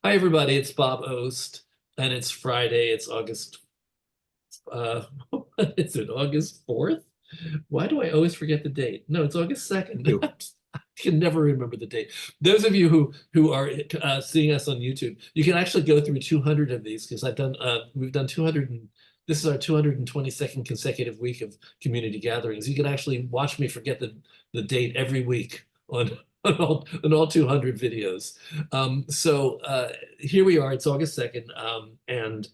Hi, everybody. It's Bob Ost, and it's Friday. It's August. What is it? August 4th? Why do I always forget the date? No, it's August 2nd. Ew. I can never remember the date. Those of you who are seeing us on YouTube, you can actually go through 200 of these because we've done 200 and this is our 222nd consecutive week of community gatherings. You can actually watch me forget the date every week on on all 200 videos. Here we are. It's August 2nd, and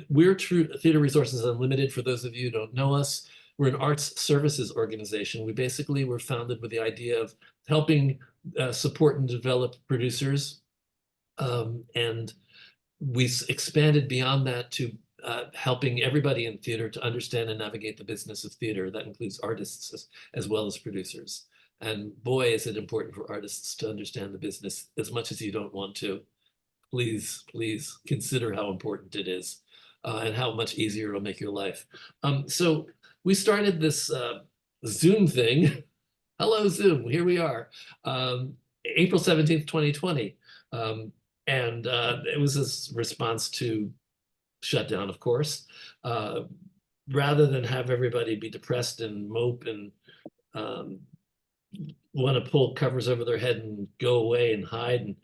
we're TRU Theater Resources Unlimited. For those of you who don't know us, we're an arts services organization. We basically were founded with the idea of helping support and develop producers. And we expanded beyond that to helping everybody in theater to understand and navigate the business of theater. That includes artists as well as producers. And boy, is it important for artists to understand the business as much as you don't want to. Please, please consider how important it is and how much easier it'll make your life. So we started this Zoom thing. Hello, Zoom. Here we are. April 17th, 2020. And it was this response to shutdown, of course. Rather than have everybody be depressed and mope and want to pull covers over their head and go away and hide, and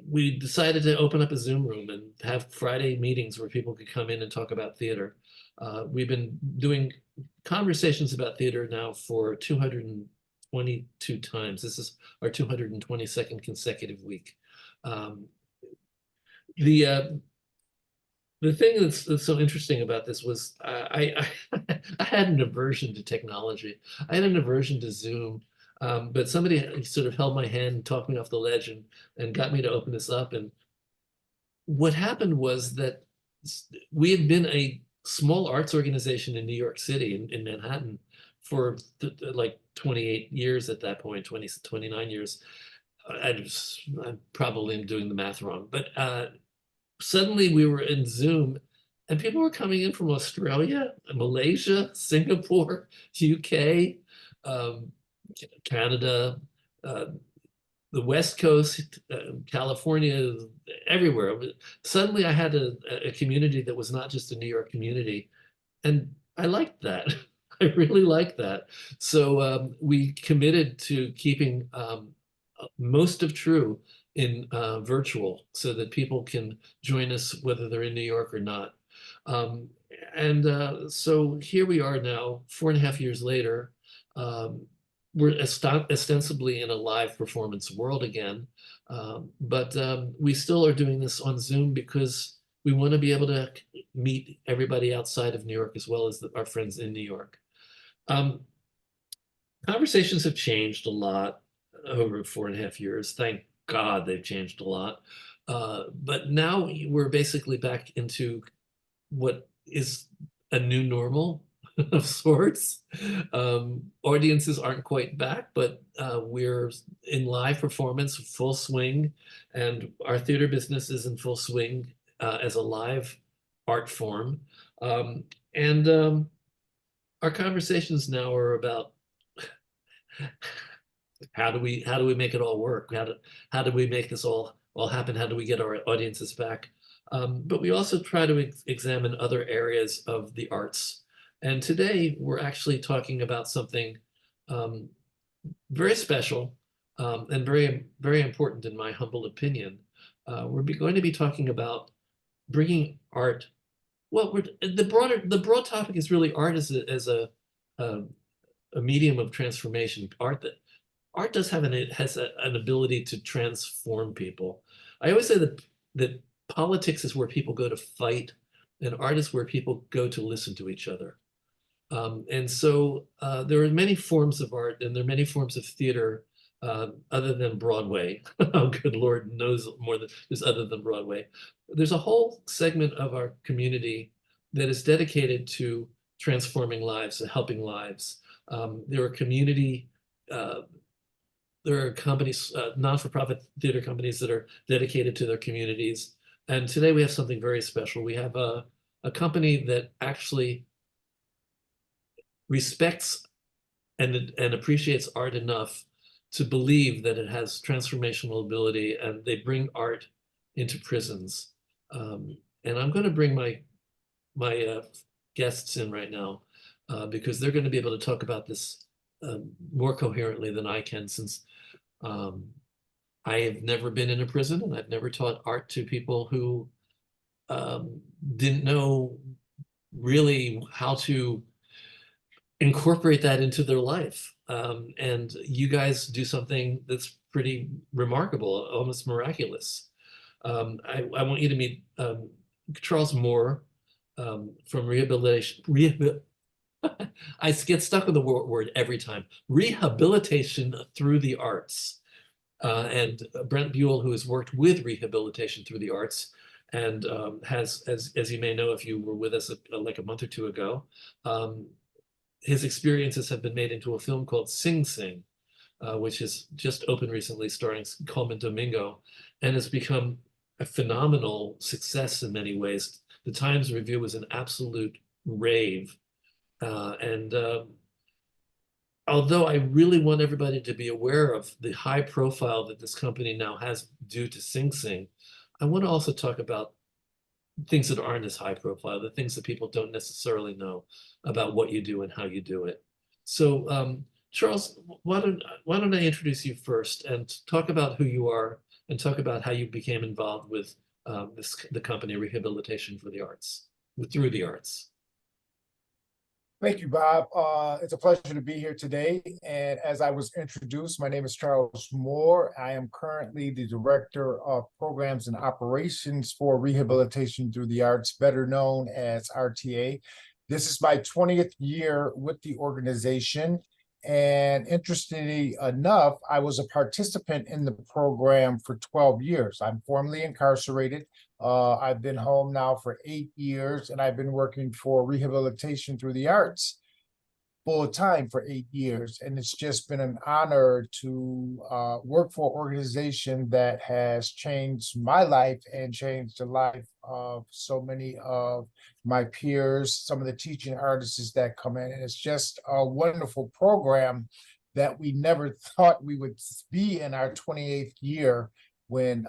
we decided to open up a Zoom room and have Friday meetings where people could come in and talk about theater. We've been doing conversations about theater now for 222 times. This is our 222nd consecutive week. The thing that's so interesting about this was I had an aversion to technology. I had an aversion to Zoom. But somebody sort of held my hand and talked me off the ledge and got me to open this up. And what happened was that we had been a small arts organization in New York City, in Manhattan, for like 28 years at that point, 29 years. I probably am doing the math wrong, but suddenly we were in Zoom and people were coming in from Australia, Malaysia, Singapore, UK, Canada, the West Coast, California, everywhere. Suddenly I had a community that was not just a New York community. And I liked that. I really liked that. So we committed to keeping most of TRU in virtual so that people can join us whether they're in New York or not. So here we are now, 4.5 years later. We're ostensibly in a live performance world again, but we still are doing this on Zoom because we want to be able to meet everybody outside of New York as well as our friends in New York. Conversations have changed a lot over 4.5 years. Thank God they've changed a lot. But now we're basically back into what is a new normal of sorts. Audiences aren't quite back, but we're in live performance, full swing, and our theater business is in full swing as a live art form. Our conversations now are about how do we make it all work? How do we make this all happen? How do we get our audiences back? But we also try to examine other areas of the arts. And today we're actually talking about something very special and very, very important in my humble opinion. We're going to be talking about bringing art. Well, the broad topic is really art as a medium of transformation. Art does have an ability to transform people. I always say that politics is where people go to fight, and art is where people go to listen to each other. There are many forms of art and there are many forms of theater other than Broadway. Oh, good Lord knows more than is other than Broadway. There's a whole segment of our community that is dedicated to transforming lives and helping lives. There are companies, non-for-profit theater companies that are dedicated to their communities. And today we have something very special. We have a company that actually respects and appreciates art enough to believe that it has transformational ability, and they bring art into prisons. And I'm going to bring my guests in right now because they're going to be able to talk about this more coherently than I can, since um, I have never been in a prison and I've never taught art to people who didn't know really how to incorporate that into their life. And you guys do something that's pretty remarkable, almost miraculous. I want you to meet Charles Moore from I get stuck with the word every time. Rehabilitation Through the Arts. And Brent Buell, who has worked with Rehabilitation Through the Arts, and has, as you may know if you were with us like a month or two ago, his experiences have been made into a film called Sing Sing, which has just opened recently, starring Coleman Domingo, and has become a phenomenal success in many ways. The Times review was an absolute rave. And although I really want everybody to be aware of the high profile that this company now has due to Sing Sing, I want to also talk about things that aren't as high profile, the things that people don't necessarily know about what you do and how you do it. So, Charles, why don't I introduce you first and talk about who you are and talk about how you became involved with the company Rehabilitation for the Arts, through the arts. Thank you, Bob. It's a pleasure to be here today. And as I was introduced, my name is Charles Moore. I am currently the Director of Programs and Operations for Rehabilitation Through the Arts, better known as RTA. This is my 20th year with the organization. And interestingly enough, I was a participant in the program for 12 years. I'm formerly incarcerated. I've been home now for 8 years, and I've been working for Rehabilitation Through the Arts full time for 8 years. And it's just been an honor to work for an organization that has changed my life and changed the life of so many of my peers, some of the teaching artists that come in. And it's just a wonderful program that we never thought we would be in our 28th year, when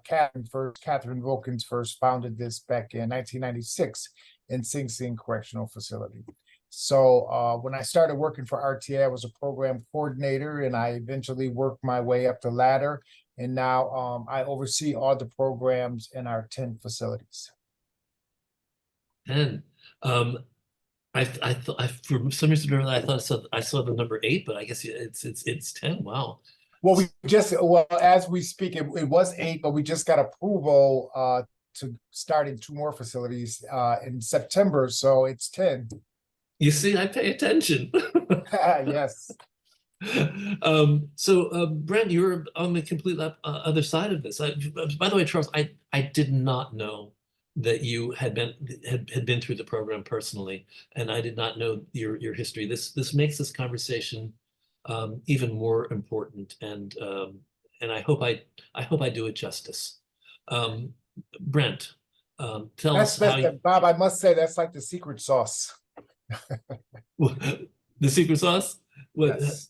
Catherine Wilkins first founded this back in 1996 in Sing Sing Correctional Facility. So when I started working for RTA, I was a program coordinator, and I eventually worked my way up the ladder. And now I oversee all the programs in our 10 facilities. And I for some reason I thought I saw the number 8, but I guess it's 10. Wow. Well, as we speak, it was 8, but we just got approval to start in 2 more facilities in September, so it's 10. You see, I pay attention. Yes. So Brent, you're on the complete other side of this. By the way, Charles, I did not know that you had been through the program personally, and I did not know your history. This makes this conversation even more important, and I hope I do it justice. Brent, tell us how Bob, I must say that's like the secret sauce. The secret sauce? Yes.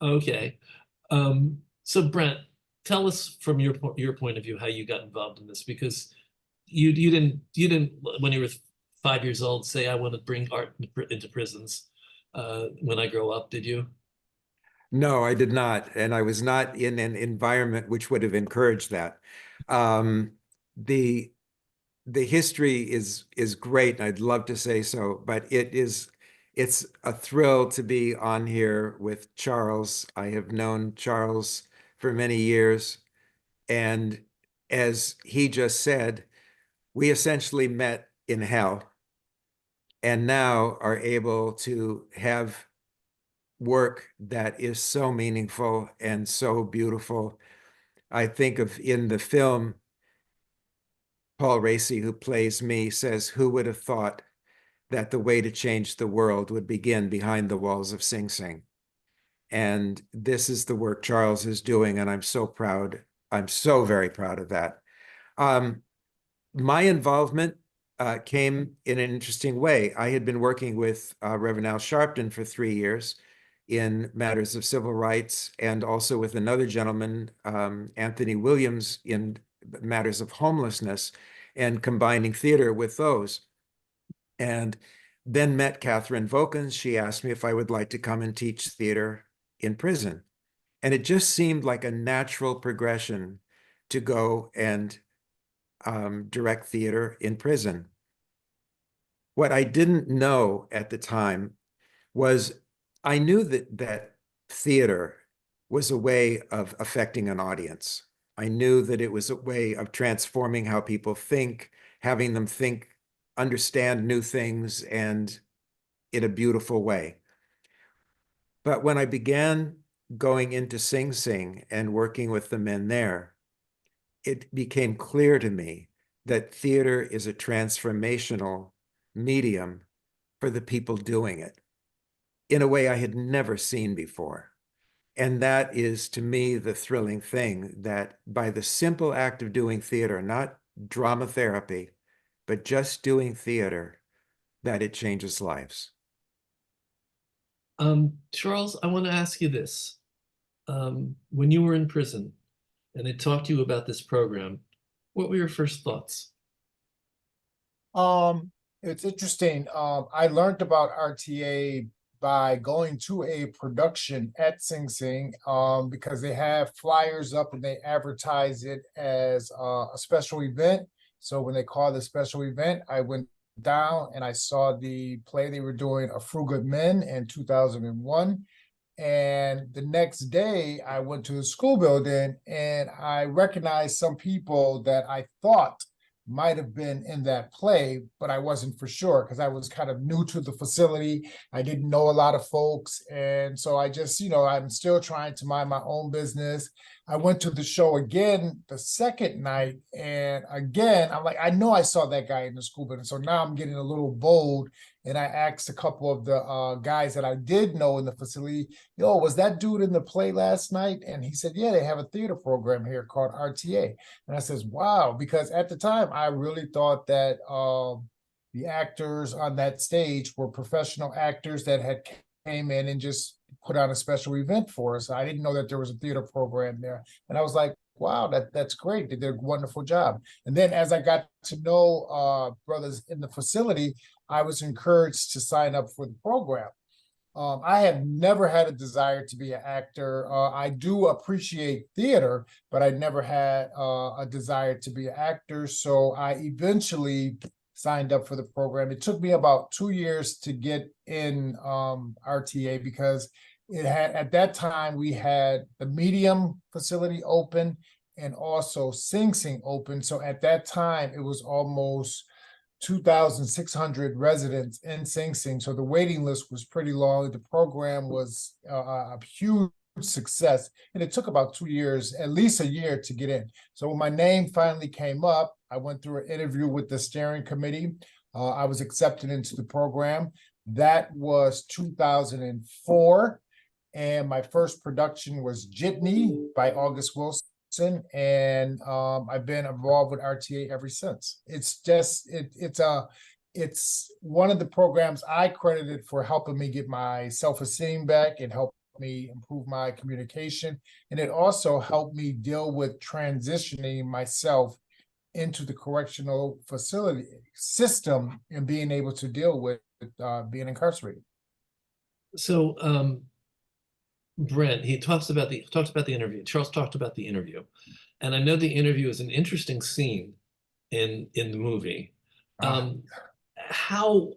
Okay. So Brent, tell us from your point of view how you got involved in this, because you didn't when you were 5 years old say, I want to bring art into prisons when I grow up, did you? No, I did not. And I was not in an environment which would have encouraged that. The history is great, and I'd love to say so, but it's a thrill to be on here with Charles. I have known Charles for many years, and as he just said, we essentially met in hell, and now are able to have work that is so meaningful and so beautiful. I think of in the film, Paul Raci, who plays me, says, "Who would have thought that the way to change the world would begin behind the walls of Sing Sing?" And this is the work Charles is doing, and I'm so proud. I'm so very proud of that. My involvement came in an interesting way. I had been working with Reverend Al Sharpton for 3 years, in matters of civil rights, and also with another gentleman, Anthony Williams, in matters of homelessness, and combining theater with those. And then met Catherine Vokins. She asked me if I would like to come and teach theater in prison. And it just seemed like a natural progression to go and direct theater in prison. What I didn't know at the time was I knew that theater was a way of affecting an audience. I knew that it was a way of transforming how people think, having them think, understand new things, and in a beautiful way. But when I began going into Sing Sing and working with the men there, it became clear to me that theater is a transformational medium for the people doing it in a way I had never seen before. And that is, to me, the thrilling thing, that by the simple act of doing theater, not drama therapy, but just doing theater, that it changes lives. Charles, I want to ask you this. When you were in prison and they talked to you about this program, what were your first thoughts? It's interesting. I learned about RTA by going to a production at Sing Sing, because they have flyers up and they advertise it as a special event. So when they call the special event, I went down and I saw the play they were doing, A Few Good Men, in 2001. And the next day I went to the school building and I recognized some people that I thought might have been in that play, but I wasn't for sure because I was kind of new to the facility. I didn't know a lot of folks. And so I just, I'm still trying to mind my own business. I went to the show again the second night. And again, I'm like, I know I saw that guy in the school building. So now I'm getting a little bold. And I asked a couple of the guys that I did know in the facility, yo, was that dude in the play last night? And he said, yeah, they have a theater program here called RTA. And I says, wow, because at the time I really thought that the actors on that stage were professional actors that had came in and just put on a special event for us. I didn't know that there was a theater program there. And I was like, wow, that's great. They did a wonderful job. And then as I got to know brothers in the facility, I was encouraged to sign up for the program. I have never had a desire to be an actor. I do appreciate theater, but I never had a desire to be an actor. So I eventually signed up for the program. It took me about 2 years to get in RTA because it had, at that time, we had the Medium facility open and also Sing Sing open. So at that time, it was almost 2,600 residents in Sing Sing. So the waiting list was pretty long. The program was a huge success. And it took about 2 years, at least a year, to get in. So when my name finally came up, I went through an interview with the steering committee. I was accepted into the program. That was 2004. And my first production was Jitney by August Wilson. And I've been involved with RTA ever since. It's just it's one of the programs I credited for helping me get my self-esteem back. It helped me improve my communication, and it also helped me deal with transitioning myself into the correctional facility system and being able to deal with being incarcerated. So Brent, he talks about the interview. Charles talked about the interview, and I know the interview is an interesting scene in the movie. How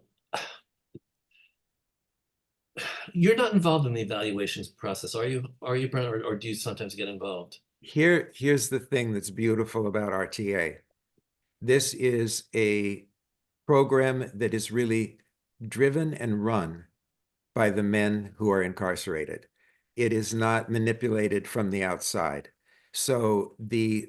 you're not involved in the evaluations process, are you? Are you, Brent, or do you sometimes get involved? Here's the thing that's beautiful about RTA. This is a program that is really driven and run by the men who are incarcerated. It is not manipulated from the outside. So the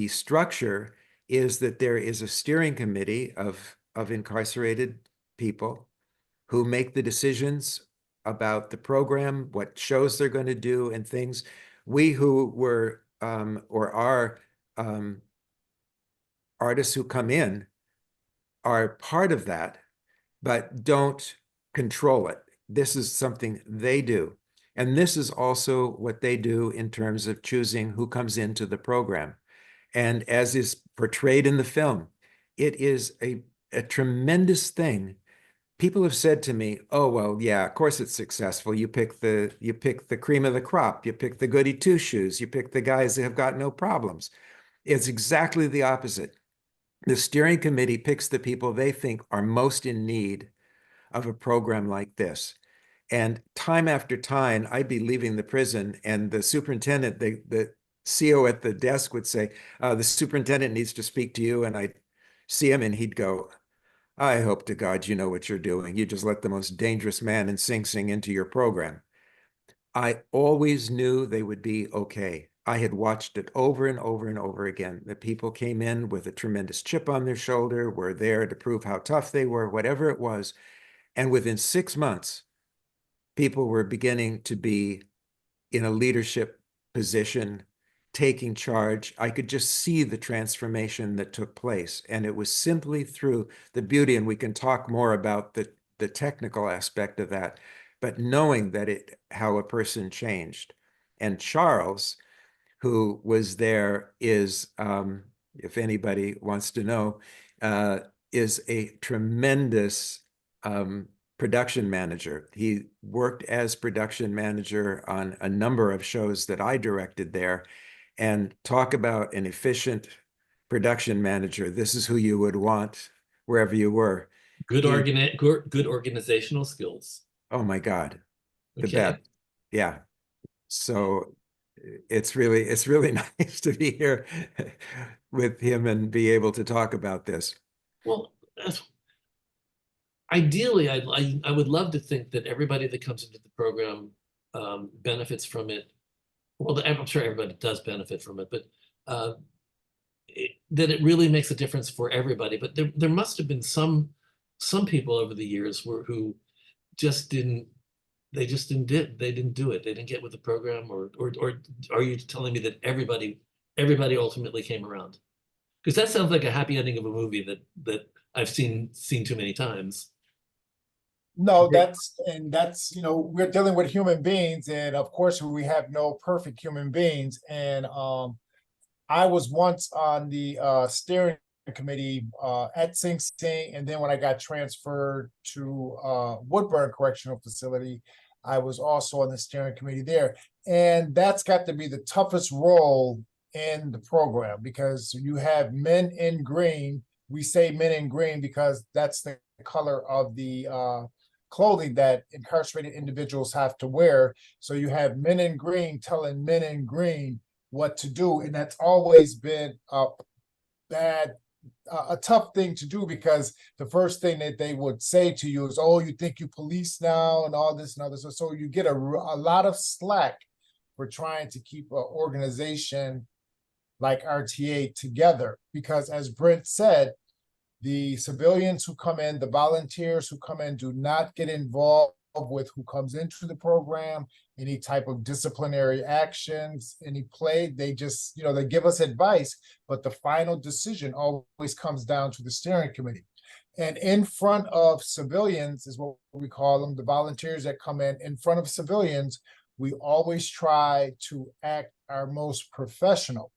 structure is that there is a steering committee of incarcerated people who make the decisions about the program, what shows they're going to do, and things. We who were or are artists who come in are part of that, but don't control it. This is something they do. And this is also what they do in terms of choosing who comes into the program. And as is portrayed in the film, it is a tremendous thing. People have said to me, "Oh, well, yeah, of course it's successful. You pick the cream of the crop, you pick the goody two shoes, you pick the guys that have got no problems." It's exactly the opposite. The steering committee picks the people they think are most in need of a program like this. And time after time, I'd be leaving the prison, and the superintendent, the CO at the desk would say, "The superintendent needs to speak to you." And I'd see him, and he'd go, "I hope to God you know what you're doing. You just let the most dangerous man in Sing Sing into your program." I always knew they would be okay. I had watched it over and over and over again. The people came in with a tremendous chip on their shoulder, were there to prove how tough they were, whatever it was. And within 6 months, people were beginning to be in a leadership position, taking charge. I could just see the transformation that took place. And it was simply through the beauty, and we can talk more about the technical aspect of that, but knowing that how a person changed. And Charles, who was there, is, if anybody wants to know, is a tremendous production manager. He worked as production manager on a number of shows that I directed there. And talk about an efficient production manager. This is who you would want wherever you were. Good organizational skills. Oh my God, the Okay. best. Yeah. So it's really nice to be here with him and be able to talk about this. Well, ideally, I would love to think that everybody that comes into the program benefits from it. Well, I'm sure everybody does benefit from it, but that it really makes a difference for everybody. But there must have been some people over the years who just didn't they didn't do it. They didn't get with the program, or are you telling me that everybody ultimately came around? Because that sounds like a happy ending of a movie that I've seen too many times. No, that's, we're dealing with human beings, and of course, we have no perfect human beings. And I was once on the steering committee at Sing Sing, and then when I got transferred to Woodburn Correctional Facility, I was also on the steering committee there. And that's got to be the toughest role in the program, because you have men in green. We say men in green because that's the color of the clothing that incarcerated individuals have to wear. So you have men in green telling men in green what to do, and that's always been a tough thing to do, because the first thing that they would say to you is, "Oh, you think you police now," and all this and other stuff. So you get a lot of slack for trying to keep an organization like RTA together, because as Brent said, the civilians who come in, the volunteers who come in, do not get involved with who comes into the program, any type of disciplinary actions, any play. They just, they give us advice, but the final decision always comes down to the steering committee. And in front of civilians is what we call them, the volunteers that come in front of civilians, we always try to act our most professional.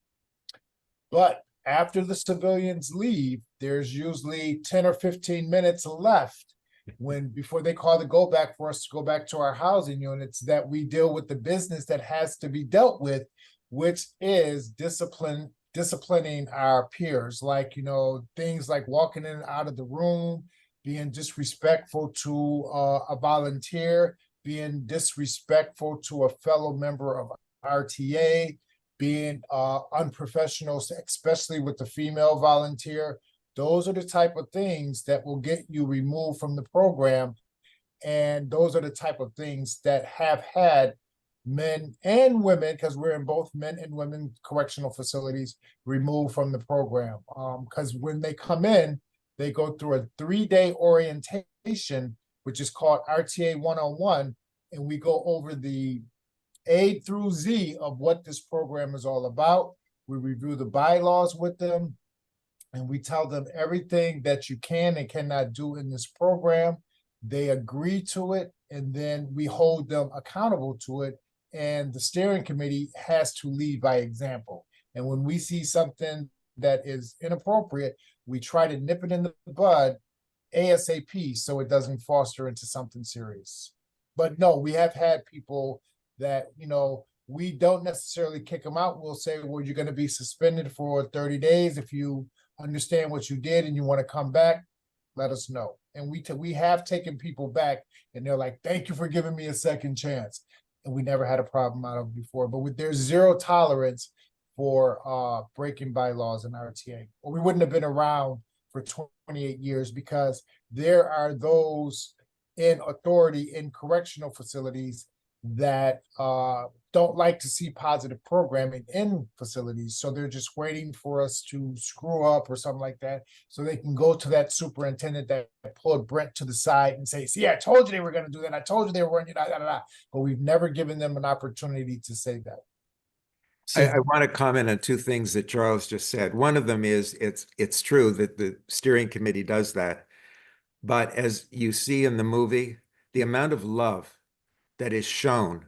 But after the civilians leave, there's usually 10 or 15 minutes left before they call the go back for us to go back to our housing units, that we deal with the business that has to be dealt with, which is disciplining our peers, like, things like walking in and out of the room, being disrespectful to a volunteer, being disrespectful to a fellow member of RTA, being unprofessional, especially with the female volunteer. Those are the type of things that will get you removed from the program. And those are the type of things that have had men and women, because we're in both men and women correctional facilities, removed from the program. Because when they come in, they go through a 3-day orientation, which is called RTA 101, and we go over the A through Z of what this program is all about. We review the bylaws with them, and we tell them everything that you can and cannot do in this program. they agree to it, and then we hold them accountable to it. And the steering committee has to lead by example. And when we see something that is inappropriate, we try to nip it in the bud ASAP so it doesn't foster into something serious. But no, we have had people that, we don't necessarily kick them out. We'll say, well, you're going to be suspended for 30 days. If you understand what you did and you want to come back, let us know. And we have taken people back, and they're like, thank you for giving me a second chance. And we never had a problem out of it before. But there's zero tolerance for breaking bylaws in RTA, or we wouldn't have been around for 28 years, because there are those in authority in correctional facilities that don't like to see positive programming in facilities. So they're just waiting for us to screw up or something like that, so they can go to that superintendent that pulled Brent to the side and say, see, I told you they were going to do that. I told you they were, but we've never given them an opportunity to say that. So I want to comment on two things that Charles just said. One of them is it's true that the steering committee does that. But as you see in the movie, the amount of love that is shown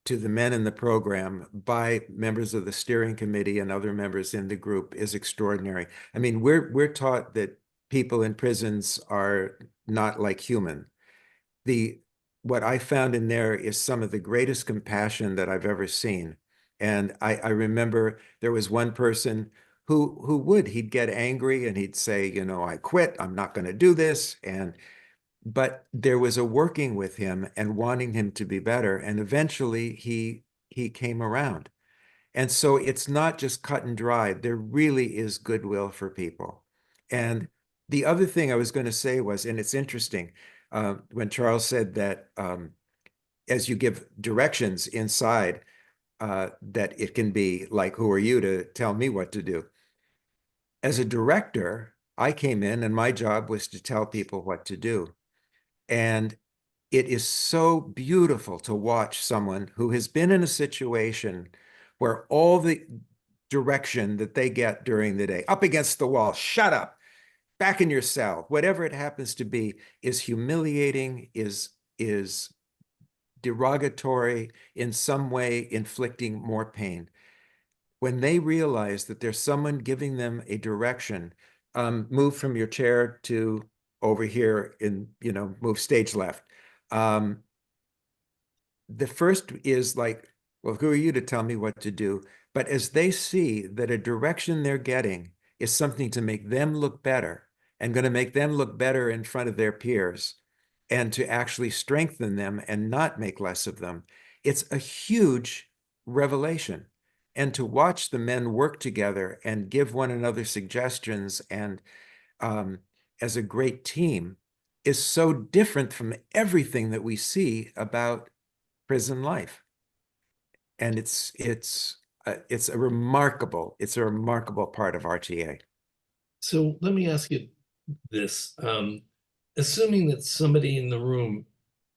to the men in the program by members of the steering committee and other members in the group is extraordinary. I mean, we're taught that people in prisons are not like human. What I found in there is some of the greatest compassion that I've ever seen. And I remember there was one person he'd get angry and he'd say, I quit, I'm not going to do this. But there was a working with him and wanting him to be better. And eventually he came around. And so it's not just cut and dry. There really is goodwill for people. And the other thing I was going to say was, and it's interesting, when Charles said that as you give directions inside, that it can be like, who are you to tell me what to do? As a director, I came in and my job was to tell people what to do. And it is so beautiful to watch someone who has been in a situation where all the direction that they get during the day, up against the wall, shut up, back in your cell, whatever it happens to be, is humiliating, is derogatory, in some way inflicting more pain. When they realize that there's someone giving them a direction, move from your chair to over here move stage left. The first is like, well, who are you to tell me what to do? But as they see that a direction they're getting is something to make them look better and going to make them look better in front of their peers and to actually strengthen them and not make less of them, it's a huge revelation. And to watch the men work together and give one another suggestions and as a great team is so different from everything that we see about prison life. And it's a remarkable part of RTA. So let me ask you this. Assuming that somebody in the room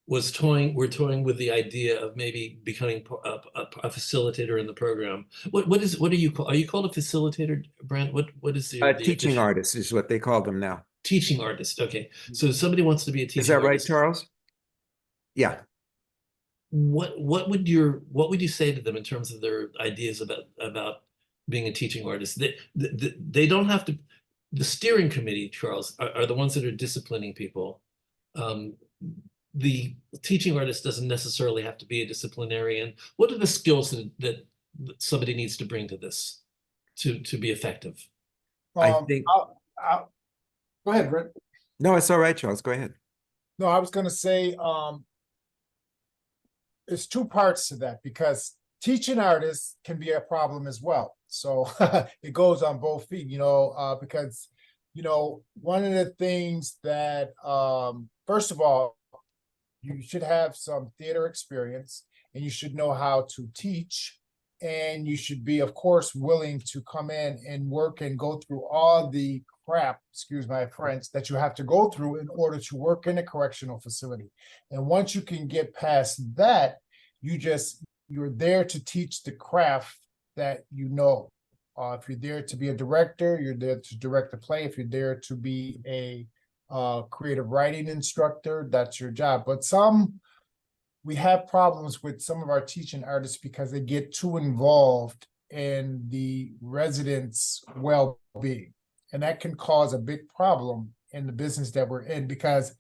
we're toying with the idea of maybe becoming a facilitator in the program. What are you called? Are you called a facilitator, Brent? What is the Teaching artist is what they call them now. Teaching artist. Okay. So if somebody wants to be a teaching Is that right, artist, Charles? Yeah. What would you say to them in terms of their ideas about being a teaching artist? They don't have to. The steering committee, Charles, are the ones that are disciplining people. The teaching artist doesn't necessarily have to be a disciplinarian. What are the skills that somebody needs to bring to this to be effective? I think. Go ahead, Brent. No, it's all right, Charles. Go ahead. No, I was going to say there's two parts to that, because teaching artists can be a problem as well. So it goes on both feet, because, one of the things that, first of all, you should have some theater experience and you should know how to teach. And you should be, of course, willing to come in and work and go through all the crap, excuse my French, that you have to go through in order to work in a correctional facility. And once you can get past that, you're there to teach the craft that you know. If you're there to be a director, you're there to direct a play. If you're there to be a creative writing instructor, that's your job. But we have problems with some of our teaching artists because they get too involved in the residents' well-being. And that can cause a big problem in the business that we're in, because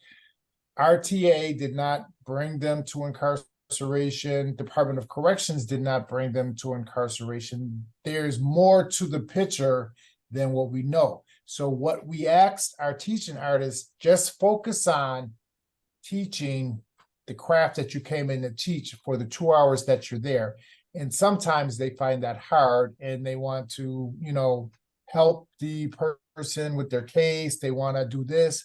RTA did not bring them to incarceration. Department of Corrections did not bring them to incarceration. There's more to the picture than what we know. So what we asked our teaching artists, just focus on teaching the craft that you came in to teach for the 2 hours that you're there. And sometimes they find that hard and they want to, help the person with their case. They want to do this,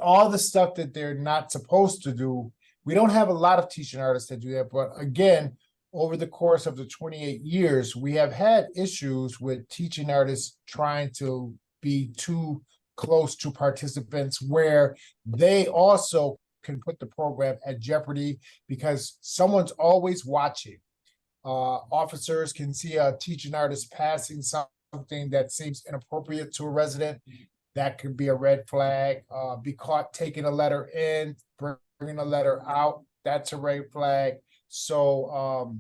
all the stuff that they're not supposed to do. We don't have a lot of teaching artists that do that. But again, over the course of the 28 years, we have had issues with teaching artists trying to be too close to participants, where they also can put the program at jeopardy because someone's always watching. Officers can see a teaching artist passing something that seems inappropriate to a resident. That could be a red flag. Be caught taking a letter in, bringing a letter out, that's a red flag. So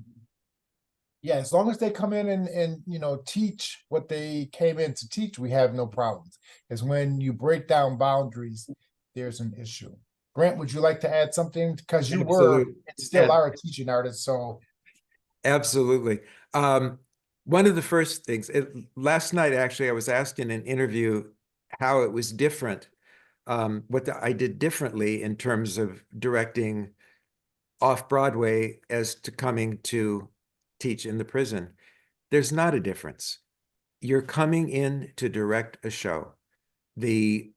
yeah, as long as they come in and teach what they came in to teach, we have no problems. Because when you break down boundaries, there's an issue. Brent, would you like to add something? Because you were and still are a teaching artist, so. Absolutely. One of the first things, last night, actually, I was asked in an interview how it was different, what I did differently in terms of directing off-Broadway as to coming to teach in the prison. There's not a difference. You're coming in to direct a show. The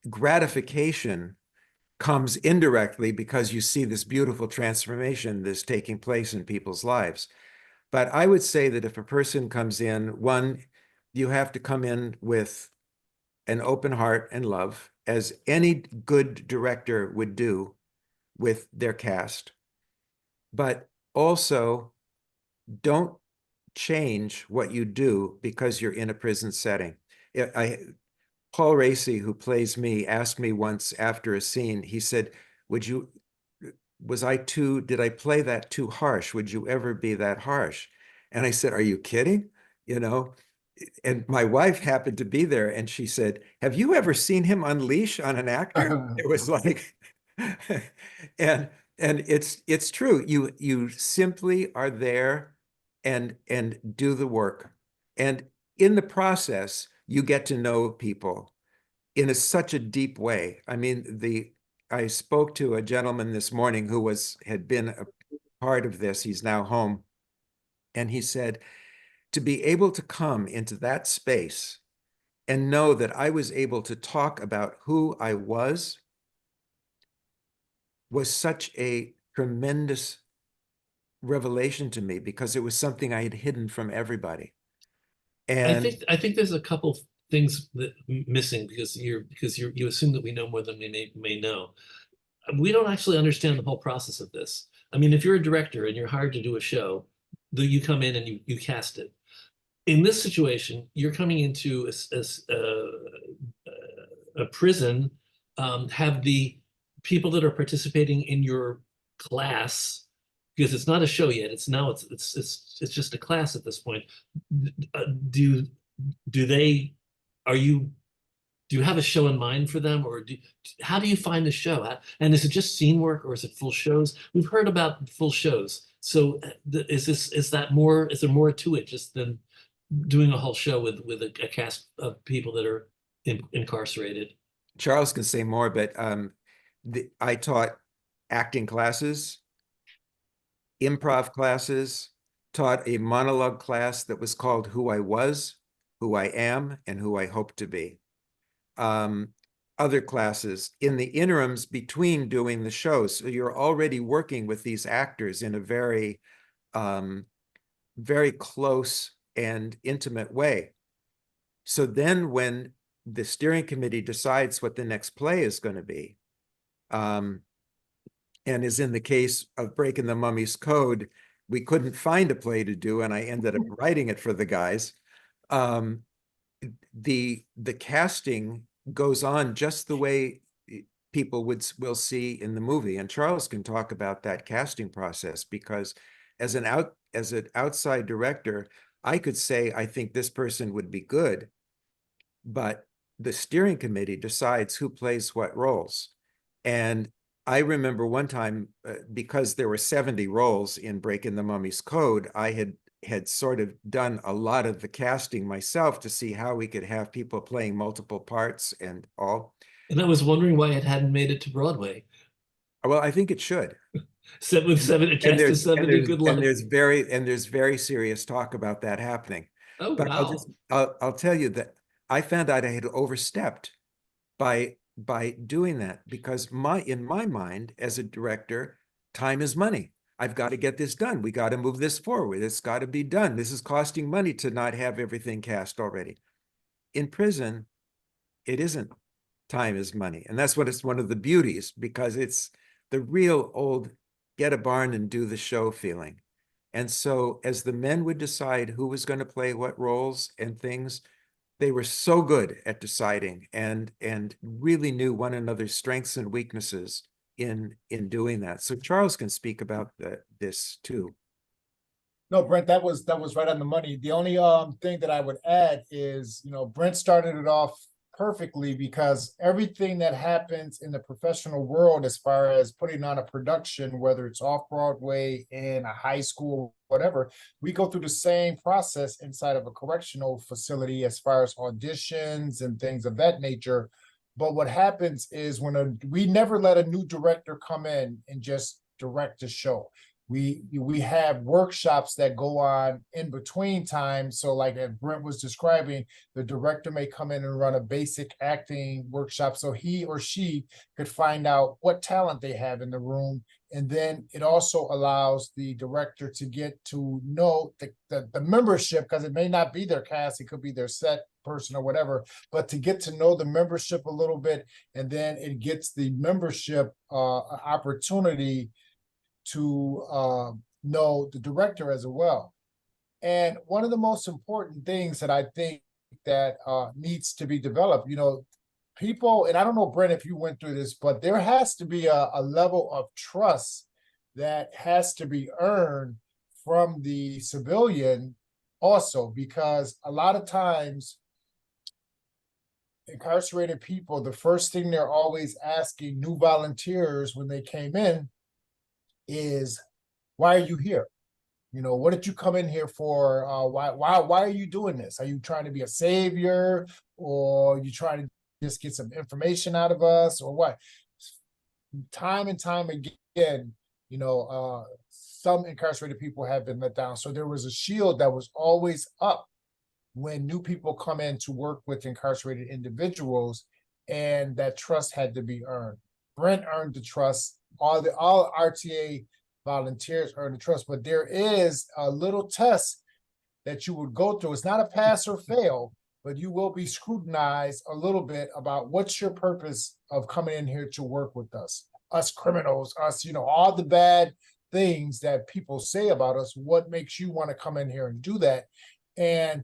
gratification comes indirectly because you see this beautiful transformation that's taking place in people's lives. But I would say that if a person comes in, one, you have to come in with an open heart and love, as any good director would do with their cast. But also, don't change what you do because you're in a prison setting. Paul Racy, who plays me, asked me once after a scene, he said, did I play that too harsh? Would you ever be that harsh? And I said, are you kidding? And my wife happened to be there and she said, have you ever seen him unleash on an actor? It was like, and it's true. You simply are there and do the work. And in the process, you get to know people in such a deep way. I mean, I spoke to a gentleman this morning who had been a part of this. He's now home. And he said, to be able to come into that space and know that I was able to talk about who I was such a tremendous revelation to me, because it was something I had hidden from everybody. And I think there's a couple things that missing because you assume that we know more than we may know. We don't actually understand the whole process of this. I mean, if you're a director and you're hired to do a show, you come in and you cast it. In this situation, you're coming into a prison, have the people that are participating in your class, because it's not a show yet. It's just a class at this point. Do you have a show in mind for them, or how do you find the show? And is it just scene work, or is it full shows? We've heard about full shows. So is there more to it just than doing a whole show with a cast of people that are incarcerated? Charles can say more, but I taught acting classes, improv classes, taught a monologue class that was called Who I Was, Who I Am, and Who I Hope to Be. Other classes in the interims between doing the shows. So you're already working with these actors in a very, very close and intimate way. So then when the steering committee decides what the next play is going to be, and as in the case of Breaking the Mummy's Code, we couldn't find a play to do, and I ended up writing it for the guys. The casting goes on just the way people will see in the movie. And Charles can talk about that casting process, because as an outside director, I could say, I think this person would be good, but the steering committee decides who plays what roles. And I remember one time, because there were 70 roles in Breaking the Mummy's Code, I had sort of done a lot of the casting myself to see how we could have people playing multiple parts and all. And I was wondering why it hadn't made it to Broadway. Well, I think it should. Set with seven, a cast of 70, good luck. And there's very serious talk about that happening. Oh, But wow. I'll tell you that I found out I had overstepped by doing that, because in my mind as a director, time is money. I've got to get this done. We got to move this forward. It's got to be done. This is costing money to not have everything cast already. In prison, it isn't. Time is money. And that's what it's one of the beauties, because it's the real old get a barn and do the show feeling. And so as the men would decide who was going to play what roles and things, they were so good at deciding and really knew one another's strengths and weaknesses in doing that. So Charles can speak about this too. No, Brent, that was right on the money. The only thing that I would add is, Brent started it off perfectly, because everything that happens in the professional world as far as putting on a production, whether it's off Broadway, in a high school, whatever, we go through the same process inside of a correctional facility as far as auditions and things of that nature. But what happens is we never let a new director come in and just direct a show. We have workshops that go on in between times. So like as Brent was describing, the director may come in and run a basic acting workshop so he or she could find out what talent they have in the room. And then it also allows the director to get to know the membership, because it may not be their cast, it could be their set person or whatever, but to get to know the membership a little bit. And then it gets the membership opportunity to know the director as well. And one of the most important things that I think that needs to be developed, people, and I don't know, Brent, if you went through this, but there has to be a level of trust that has to be earned from the civilian also, because a lot of times incarcerated people, the first thing they're always asking new volunteers when they came in is, why are you here? What did you come in here for? Why are you doing this? Are you trying to be a savior, or you trying to just get some information out of us, or what? Time and time again, some incarcerated people have been let down. So there was a shield that was always up when new people come in to work with incarcerated individuals, and that trust had to be earned. Brent earned the trust. All RTA volunteers earn the trust, but there is a little test that you would go through. It's not a pass or fail, but you will be scrutinized a little bit about what's your purpose of coming in here to work with us criminals, all the bad things that people say about us. What makes you want to come in here and do that? And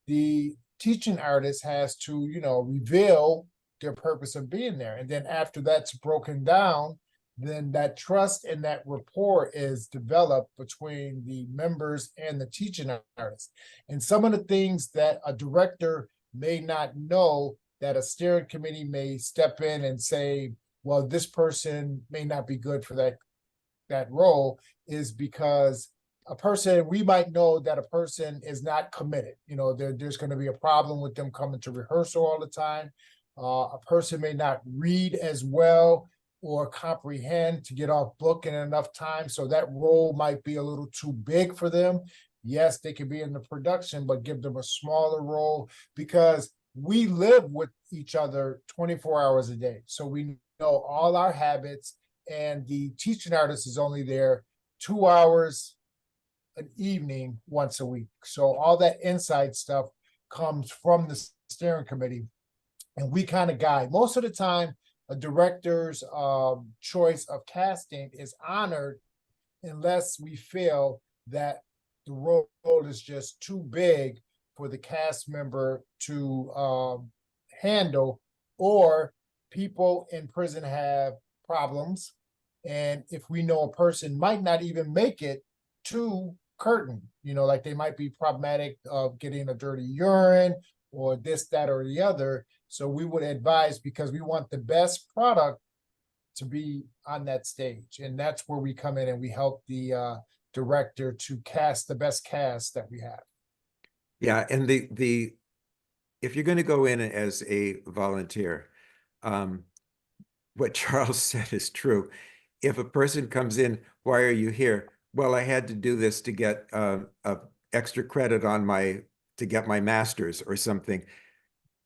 the teaching artist has to, reveal their purpose of being there. And then after that's broken down, then that trust and that rapport is developed between the members and the teaching artist. And some of the things that a director may not know, that a steering committee may step in and say, well, this person may not be good for that role, is because we might know that a person is not committed. There's going to be a problem with them coming to rehearsal all the time. A person may not read as well or comprehend to get off book in enough time. So that role might be a little too big for them. Yes, they can be in the production, but give them a smaller role, because we live with each other 24 hours a day. So we know all our habits, and the teaching artist is only there 2 hours an evening once a week. So all that inside stuff comes from the steering committee, and we kind of guide. Most of the time, a director's choice of casting is honored unless we feel that the role is just too big for the cast member to handle, or people in prison have problems. And if we know a person might not even make it to curtain, like they might be problematic of getting a dirty urine or this, that, or the other. So we would advise, because we want the best product to be on that stage. And that's where we come in and we help the director to cast the best cast that we have. Yeah, and if you're going to go in as a volunteer, what Charles said is true. If a person comes in, why are you here? Well, I had to do this to get a extra credit on to get my master's or something.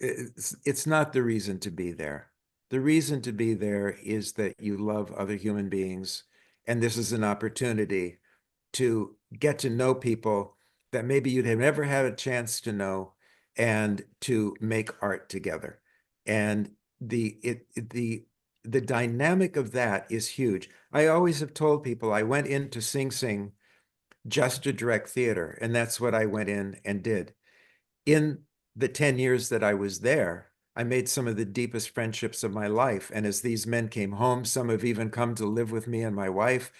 It's not the reason to be there. The reason to be there is that you love other human beings, and this is an opportunity to get to know people that maybe you'd have never had a chance to know, and to make art together. And the dynamic of that is huge. I always have told people I went into Sing Sing just to direct theater, and that's what I went in and did. In the 10 years that I was there, I made some of the deepest friendships of my life. And as these men came home, some have even come to live with me and my wife,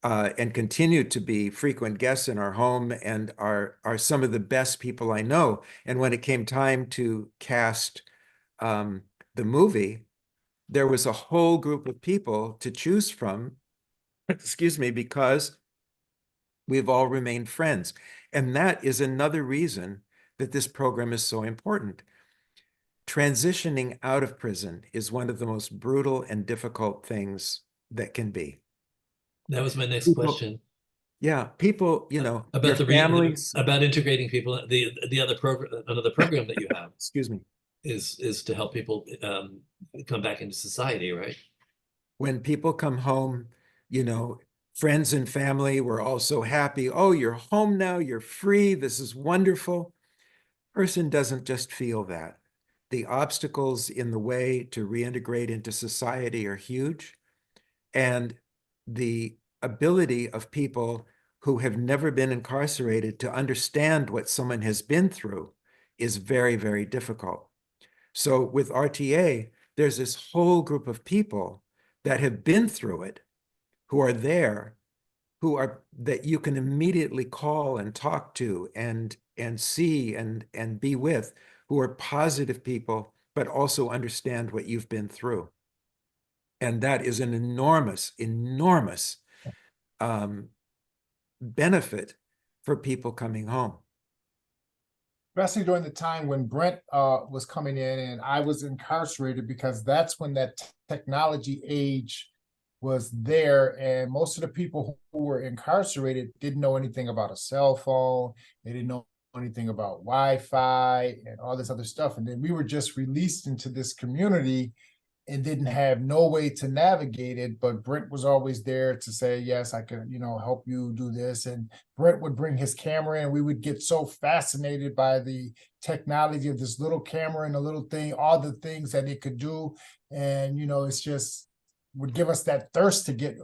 and continue to be frequent guests in our home, and are some of the best people I know. And when it came time to cast the movie, there was a whole group of people to choose from, excuse me, because we've all remained friends. And that is another reason that this program is so important. Transitioning out of prison is one of the most brutal and difficult things that can be. That was my next People, question. yeah, people, your About families. about integrating people. The other program, another program that you have Excuse me. is to help people come back into society, right? When people come home, friends and family were all so happy. Oh, you're home now, you're free, this is wonderful. Person doesn't just feel that. The obstacles in the way to reintegrate into society are huge. And the ability of people who have never been incarcerated to understand what someone has been through is very, very difficult. So with RTA, there's this whole group of people that have been through it, who are there, that you can immediately call and talk to and see and be with, who are positive people, but also understand what you've been through. And that is an enormous, enormous benefit for people coming home. Especially during the time when Brent was coming in and I was incarcerated, because that's when that technology age was there, and most of the people who were incarcerated didn't know anything about a cell phone. They didn't know anything about Wi-Fi and all this other stuff. And then we were just released into this community and didn't have no way to navigate it. But Brent was always there to say, yes, I can, help you do this. And Brent would bring his camera in, and we would get so fascinated by the technology of this little camera and the little thing, all the things that it could do. And, it's just would give us that thirst to get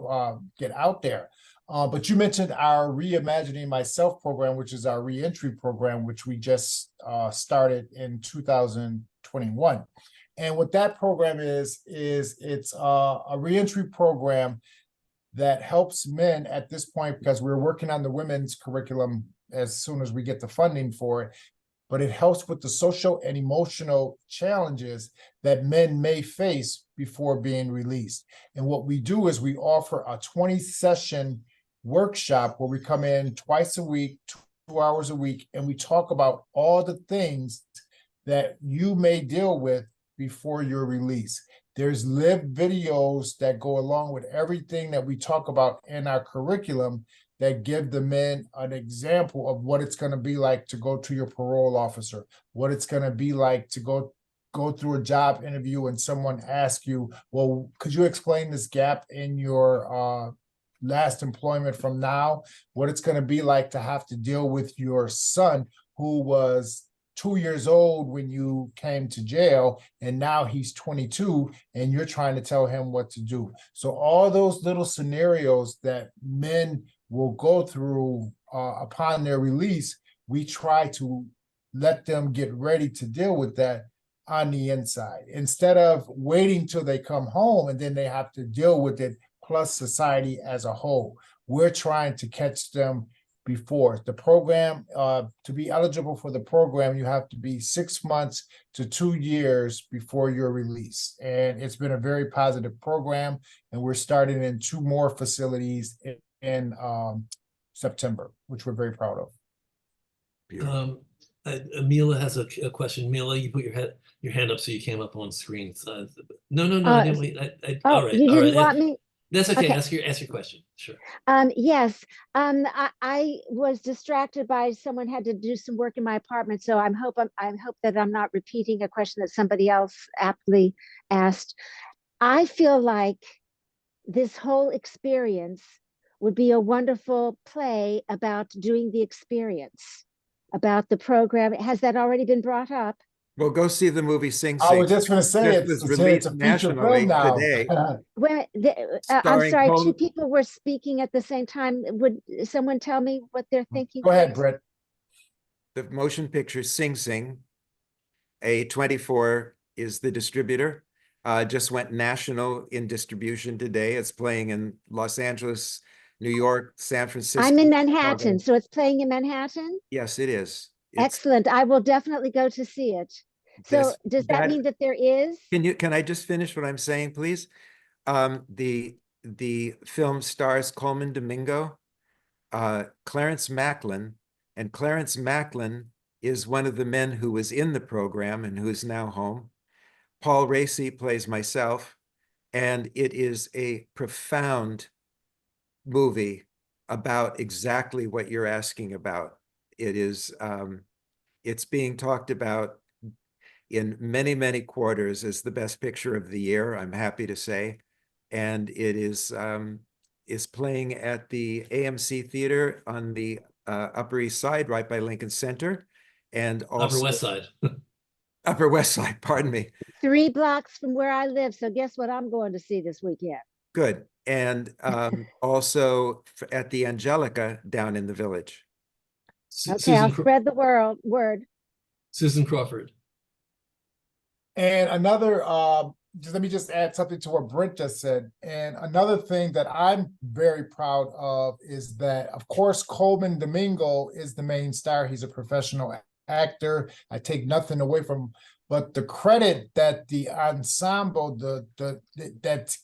out there. But you mentioned our Reimagining Myself program, which is our reentry program, which we just started in 2021. And what that program is it's a reentry program that helps men at this point, because we're working on the women's curriculum as soon as we get the funding for it. But it helps with the social and emotional challenges that men may face before being released. And what we do is we offer a 20-session workshop where we come in twice a week, 2 hours a week, and we talk about all the things that you may deal with before your release. There's live videos that go along with everything that we talk about in our curriculum that give the men an example of what it's going to be like to go to your parole officer, what it's going to be like to go through a job interview and someone asks you, well, could you explain this gap in your last employment from now? What it's going to be like to have to deal with your son, who was 2 years old when you came to jail, and now he's 22 and you're trying to tell him what to do. So all those little scenarios that men will go through upon their release, we try to let them get ready to deal with that on the inside, instead of waiting till they come home and then they have to deal with it, plus society as a whole. We're trying to catch them before the program. To be eligible for the program, you have to be 6 months to 2 years before you're released. And it's been a very positive program. And we're starting in 2 more facilities in September, which we're very proud of. Beautiful. Mila has a question. Mila, you put your hand up, so you came up on screen. No, I didn't wait. All right, you all didn't right. want me? That's okay. Okay. Ask your question. Sure. Yes. I was distracted by someone had to do some work in my apartment, so I hope that I'm not repeating a question that somebody else aptly asked. I feel like this whole experience would be a wonderful play about doing the experience, about the program. Has that already been brought up? Well, go see the movie Sing I Sing. was just going to say This was it's released a feature nationally film now. today. I'm Starring sorry, Cole- 2 people were speaking at the same time. Would someone tell me what they're thinking? Go ahead, please? Brent. The motion picture Sing Sing, A24 is the distributor. Just went national in distribution today. It's playing in Los Angeles, New York, San Francisco. I'm in Manhattan, Chicago. so it's playing in Manhattan. Yes, it is. It's Excellent. I will definitely go to see it. So this- does that mean that there is? Can I just finish what I'm saying, please? The film stars Coleman Domingo, Clarence Macklin, and Clarence Macklin is one of the men who was in the program and who is now home. Paul Racy plays myself, and it is a profound movie about exactly what you're asking about. It is, it's being talked about in many quarters as the best picture of the year, I'm happy to say. And it is playing at the AMC Theater on the Upper East Side, right by Lincoln Center. And also Upper West Side. Upper West Side, pardon me. 3 blocks from where I live. So guess what I'm going to see this weekend? Good. And also at the Angelica down in the Village. Okay, I'll spread the word. Susan Crawford. And another, let me just add something to what Brent just said. And another thing that I'm very proud of is that, of course, Coleman Domingo is the main star. He's a professional actor. I take nothing away from, but the credit that the ensemble, that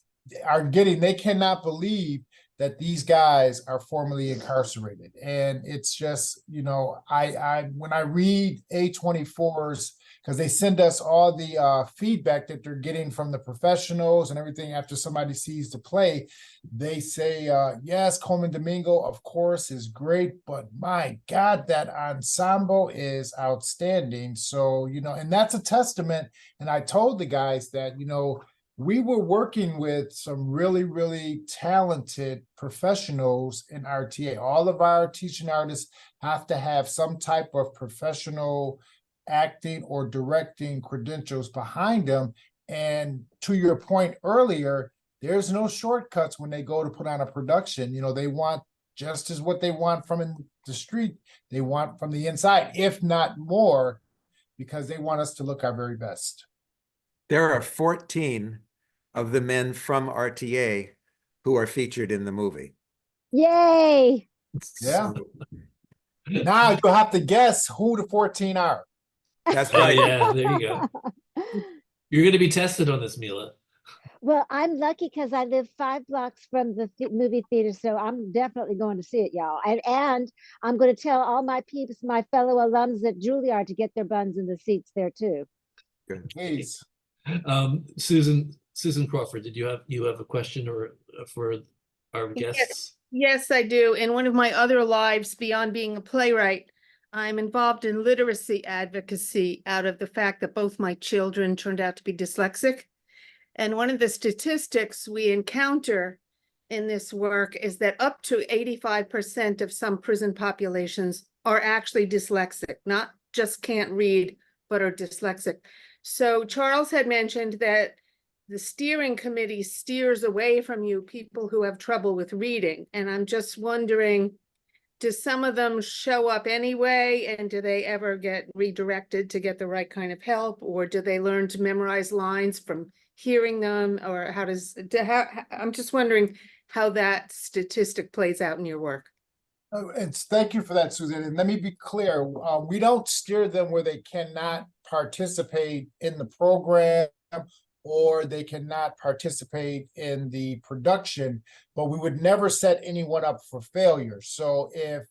are getting, they cannot believe that these guys are formerly incarcerated. And it's just, you know, when I read A24's, because they send us all the feedback that they're getting from the professionals and everything after somebody sees the play, they say, yes, Coleman Domingo, of course, is great, but my God, that ensemble is outstanding. So, you know, and that's a testament. And I told the guys that, you know, we were working with some really talented professionals in RTA. All of our teaching artists have to have some type of professional acting or directing credentials behind them. And to your point earlier, there's no shortcuts when they go to put on a production. You know, they want just as what they want from in the street, they want from the inside, if not more, because they want us to look our very best. There are 14 of the men from RTA who are featured in the movie. Yay! Yeah. Now you'll have to guess who the 14 are. That's Oh right. yeah, there you go. You're going to be tested on this, Mila. Well, I'm lucky because I live 5 blocks from the movie theater, so I'm definitely going to see it, y'all. And I'm going to tell all my peeps, my fellow alums at Juilliard, to get their buns in the seats there too. Good. Please. Susan Crawford, did you have a question or for our guests? Yes, I do. In one of my other lives, beyond being a playwright, I'm involved in literacy advocacy out of the fact that both my children turned out to be dyslexic. And one of the statistics we encounter in this work is that up to 85% of some prison populations are actually dyslexic, not just can't read, but are dyslexic. So Charles had mentioned that the steering committee steers away from you people who have trouble with reading. And I'm just wondering, do some of them show up anyway, and do they ever get redirected to get the right kind of help, or do they learn to memorize lines from hearing them, or I'm just wondering how that statistic plays out in your work. And thank you for that, Suzanne. And let me be clear, we don't steer them where they cannot participate in the program or they cannot participate in the production, but we would never set anyone up for failure. So if,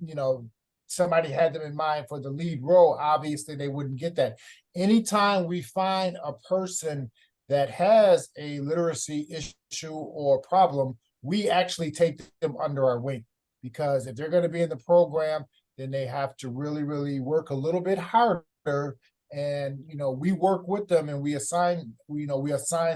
you know, somebody had them in mind for the lead role, obviously they wouldn't get that. Anytime we find a person that has a literacy issue or problem, we actually take them under our wing. Because if they're going to be in the program, then they have to really, really work a little bit harder. And, you know, we work with them and we assign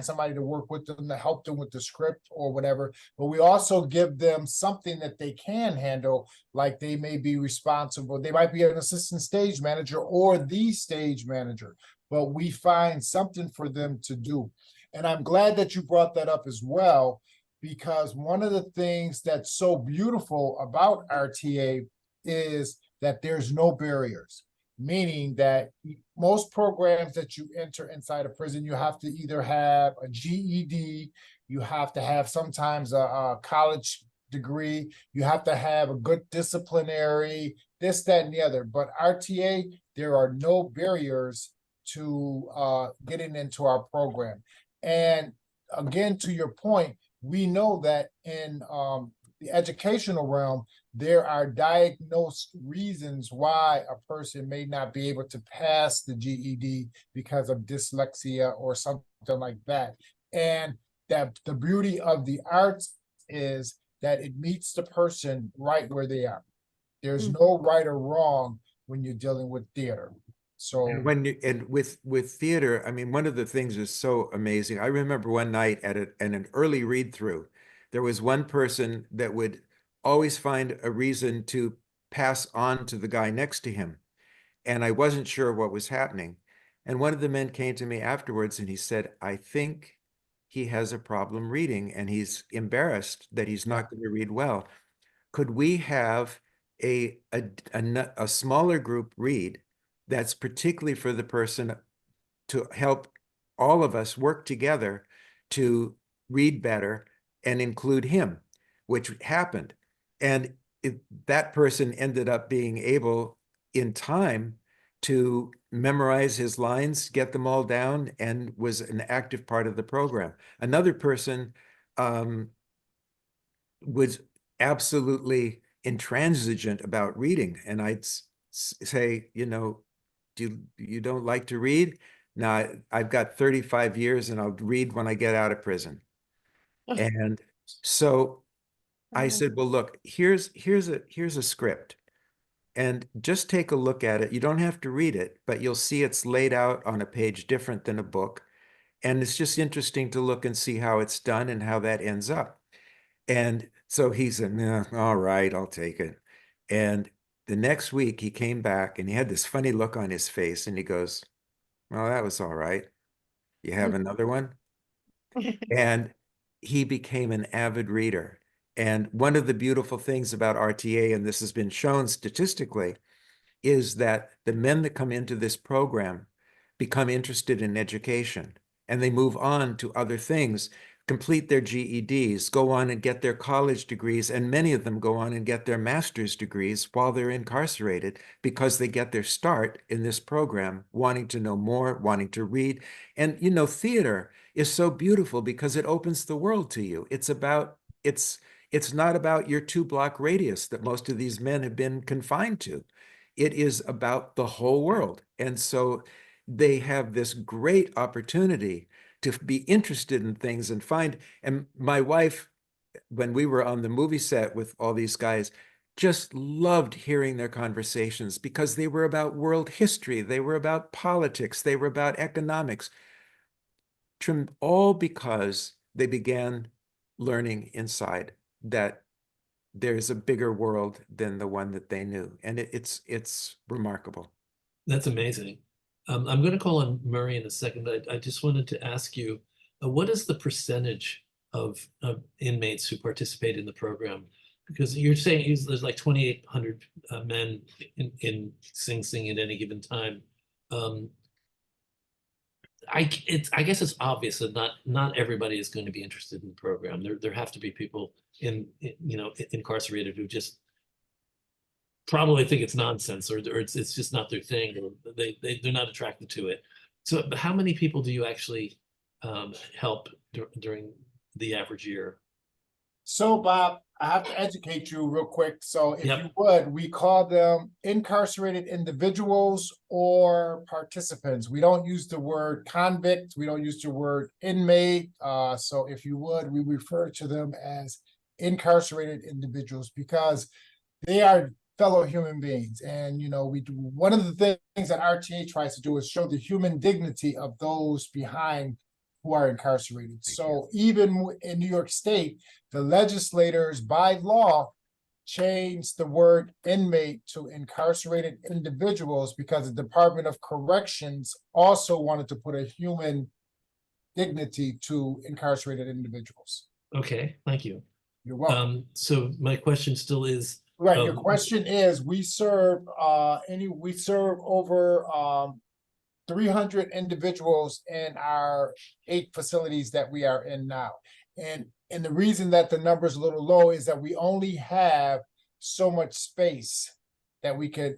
somebody to work with them to help them with the script or whatever. But we also give them something that they can handle, like they may be responsible. They might be an assistant stage manager or the stage manager, but we find something for them to do. And I'm glad that you brought that up as well, because one of the things that's so beautiful about RTA is that there's no barriers, meaning that most programs that you enter inside a prison, you have to either have a GED, you have to have sometimes a college degree, you have to have a good disciplinary, this, that, and the other. But RTA, there are no barriers to getting into our program. And again, to your point, we know that in the educational realm, there are diagnosed reasons why a person may not be able to pass the GED because of dyslexia or something like that. And that the beauty of the arts is that it meets the person right where they are. There's no right or wrong when you're dealing with theater. So with theater, I mean, one of the things is so amazing. I remember one night at an early read through, there was one person that would always find a reason to pass on to the guy next to him. And I wasn't sure what was happening. And one of the men came to me afterwards and he said, I think he has a problem reading and he's embarrassed that he's not going to read well. Could we have a smaller group read that's particularly for the person to help all of us work together to read better and include him, which happened. And that person ended up being able in time to memorize his lines, get them all down, and was an active part of the program. Another person was absolutely intransigent about reading. And I'd say, you know, you don't like to read? Now, I've got 35 years and I'll read when I get out of prison. And so I said, well, look, here's a script. And just take a look at it. You don't have to read it, but you'll see it's laid out on a page different than a book. And it's just interesting to look and see how it's done and how that ends up. And so he said, nah, all right, I'll take it. And the next week he came back and he had this funny look on his face and he goes, well, that was all right. You have another one? And he became an avid reader. And one of the beautiful things about RTA, and this has been shown statistically, is that the men that come into this program become interested in education and they move on to other things, complete their GEDs, go on and get their college degrees, and many of them go on and get their master's degrees while they're incarcerated because they get their start in this program, wanting to know more, wanting to read. And, you know, theater is so beautiful because it opens the world to you. It's not about your 2-block radius that most of these men have been confined to. It is about the whole world. And so they have this great opportunity to be interested in things and find, and my wife, when we were on the movie set with all these guys, just loved hearing their conversations because they were about world history, they were about politics, they were about economics, all because they began learning inside that there's a bigger world than the one that they knew. And it's remarkable. That's amazing. I'm going to call on Murray in a second, but I just wanted to ask you, what is the percentage of inmates who participate in the program because you're saying there's like 2,800 men in Sing Sing at any given time. I guess it's obvious that not everybody is going to be interested in the program. There have to be people incarcerated who just probably think it's nonsense, or it's just not their thing, or they're not attracted to it. So how many people do you actually help during the average year? So Bob, I have to educate you real quick. So if Yep. you would, we call them incarcerated individuals or participants. We don't use the word convict. We don't use the word inmate. So if you would, we refer to them as incarcerated individuals because they are fellow human beings. And, we do one of the things that RTA tries to do is show the human dignity of those behind who are incarcerated. So even in New York State, the legislators by law changed the word inmate to incarcerated individuals because the Department of Corrections also wanted to put a human dignity to incarcerated individuals. Okay, thank you. You're welcome. So my question still is, Right, your question is, we serve over 300 individuals in our 8 facilities that we are in now. And the reason that the number is a little low is that we only have so much space that we could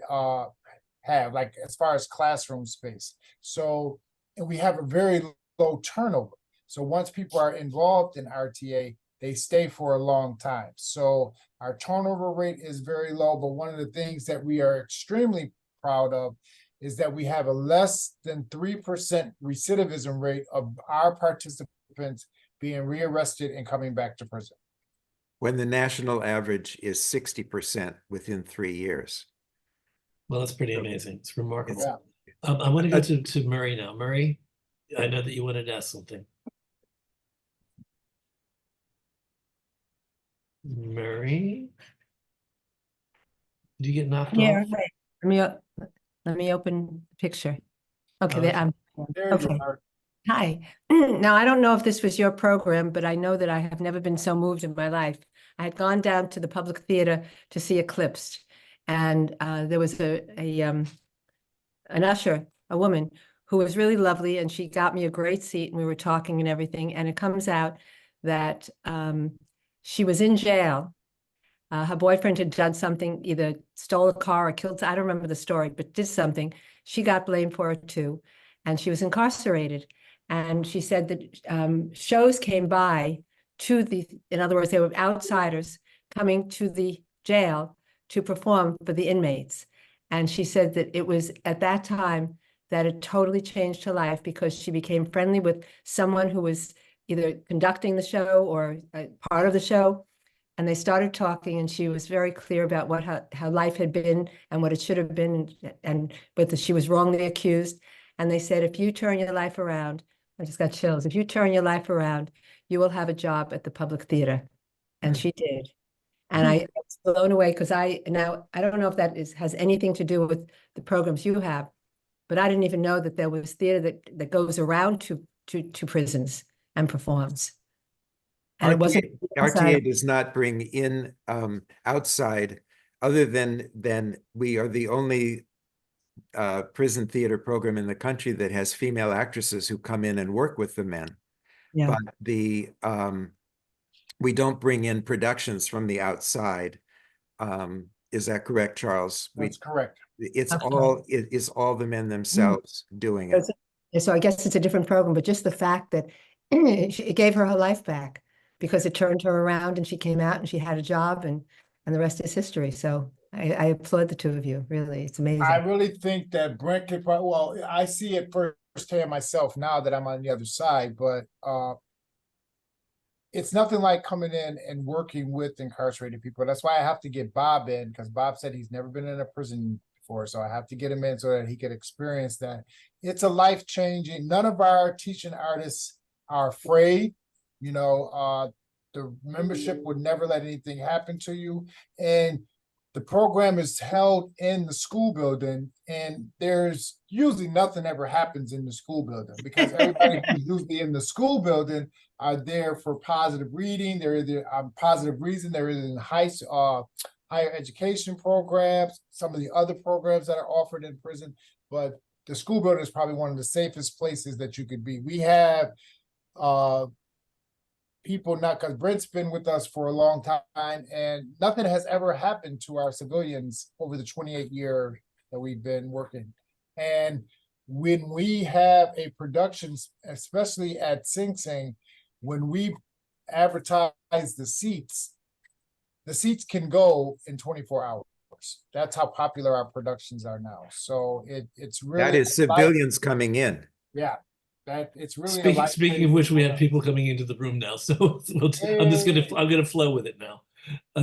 have, like as far as classroom space. So, and we have a very low turnover. So once people are involved in RTA, they stay for a long time. So our turnover rate is very low, but one of the things that we are extremely proud of is that we have a less than 3% recidivism rate of our participants being rearrested and coming back to prison. When the national average is 60% within 3 years. well, that's pretty amazing. It's remarkable. Yeah. I want to go to Murray now. Murray, I know that you wanted to ask something. Murray? Did you get knocked Yeah, off? wait. Let me open the picture. Okay, Okay. There you okay. are. Hi. Now, I don't know if this was your program, but I know that I have never been so moved in my life. I had gone down to the Public Theater to see Eclipsed, and there was an usher, a woman who was really lovely, and she got me a great seat, and we were talking and everything. And it comes out that she was in jail. Her boyfriend had done something, either stole a car or killed, I don't remember the story, but did something. She got blamed for it too, and she was incarcerated. And she said that shows came by in other words, they were outsiders coming to the jail to perform for the inmates. And she said that it was at that time that it totally changed her life because she became friendly with someone who was either conducting the show or part of the show. And they started talking, and she was very clear about what her life had been and what it should have been, and whether she was wrongly accused. And they said, if you turn your life around, I just got chills. If you turn your life around, you will have a job at the Public Theater. And she did. And I was blown away because I don't know if that has anything to do with the programs you have, but I didn't even know that there was theater that goes around to prisons and performs. And it wasn't RTA does not bring in outside, other than we are the only prison theater program in the country that has female actresses who come in and work with the men. Yeah. But we don't bring in productions from the outside. Is that correct, Charles? That's correct. It's That's all the men themselves doing it. So I guess it's a different program, but just the fact that it gave her life back because it turned her around and she came out and she had a job, and the rest is history. So I applaud the two of you. Really, it's amazing. I really think that Brent could probably, well, I see it firsthand myself now that I'm on the other side, but it's nothing like coming in and working with incarcerated people. That's why I have to get Bob in, because Bob said he's never been in a prison before. So I have to get him in so that he could experience that. It's a life-changing. None of our teaching artists are afraid. The membership would never let anything happen to you. And the program is held in the school building, and there's usually nothing ever happens in the school building because everybody who's usually in the school building are there for positive reading. They're either positive reason. They're either in higher education programs, some of the other programs that are offered in prison. But the school building is probably one of the safest places that you could be. We have people, not because Brent's been with us for a long time, and nothing has ever happened to our civilians over the 28 years that we've been working. And when we have a production, especially at Sing Sing, when we advertise the seats can go in 24 hours. That's how popular our productions are now. So it's really— That is civilians coming in. Yeah. That it's really Speaking of which, we have people coming into the room now, so I'm gonna flow with it now.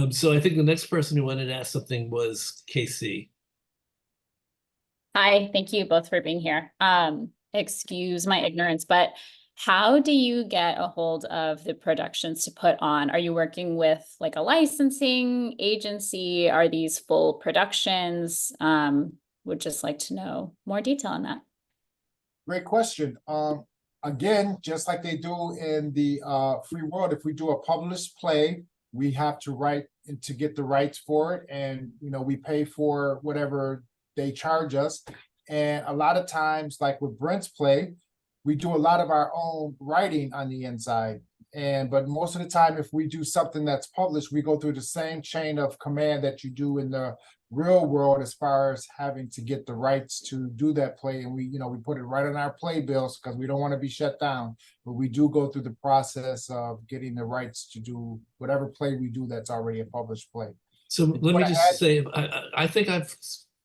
So I think the next person who wanted to ask something was KC. Hi, thank you both for being here. Excuse my ignorance, but how do you get a hold of the productions to put on? Are you working with like a licensing agency? Are these full productions? Would just like to know more detail on that. Great question. Again, just like they do in the free world, if we do a published play, we have to write and to get the rights for it, and we pay for whatever they charge us. And a lot of times, like with Brent's play, we do a lot of our own writing on the inside. But most of the time, if we do something that's published, we go through the same chain of command that you do in the real world as far as having to get the rights to do that play. And we put it right on our playbills because we don't want to be shut down. But we do go through the process of getting the rights to do whatever play we do that's already a published play. So let me just say, I think I've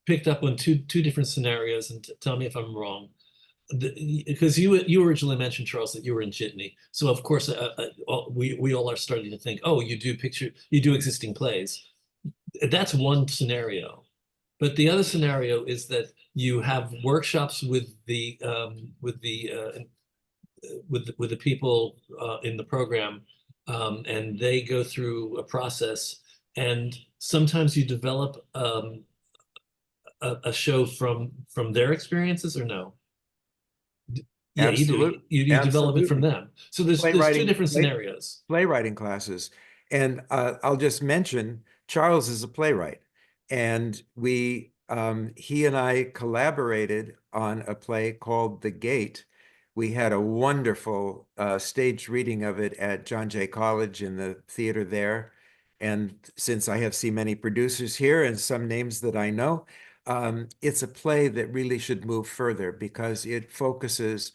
picked up on two different scenarios, and tell me if I'm wrong. Because you originally mentioned, Charles, that you were in Jitney, so of course we all are starting to think, oh, you do existing plays. That's one scenario, but the other scenario is that you have workshops with the people in the program, and they go through a process, and sometimes you develop a show from their experiences, or no? Yeah, Absolutely. you develop it from them. So there's two different scenarios. Playwriting classes. And I'll just mention, Charles is a playwright. And he and I collaborated on a play called The Gate. We had a wonderful staged reading of it at John Jay College in the theater there. And since I have seen many producers here and some names that I know, it's a play that really should move further because it focuses,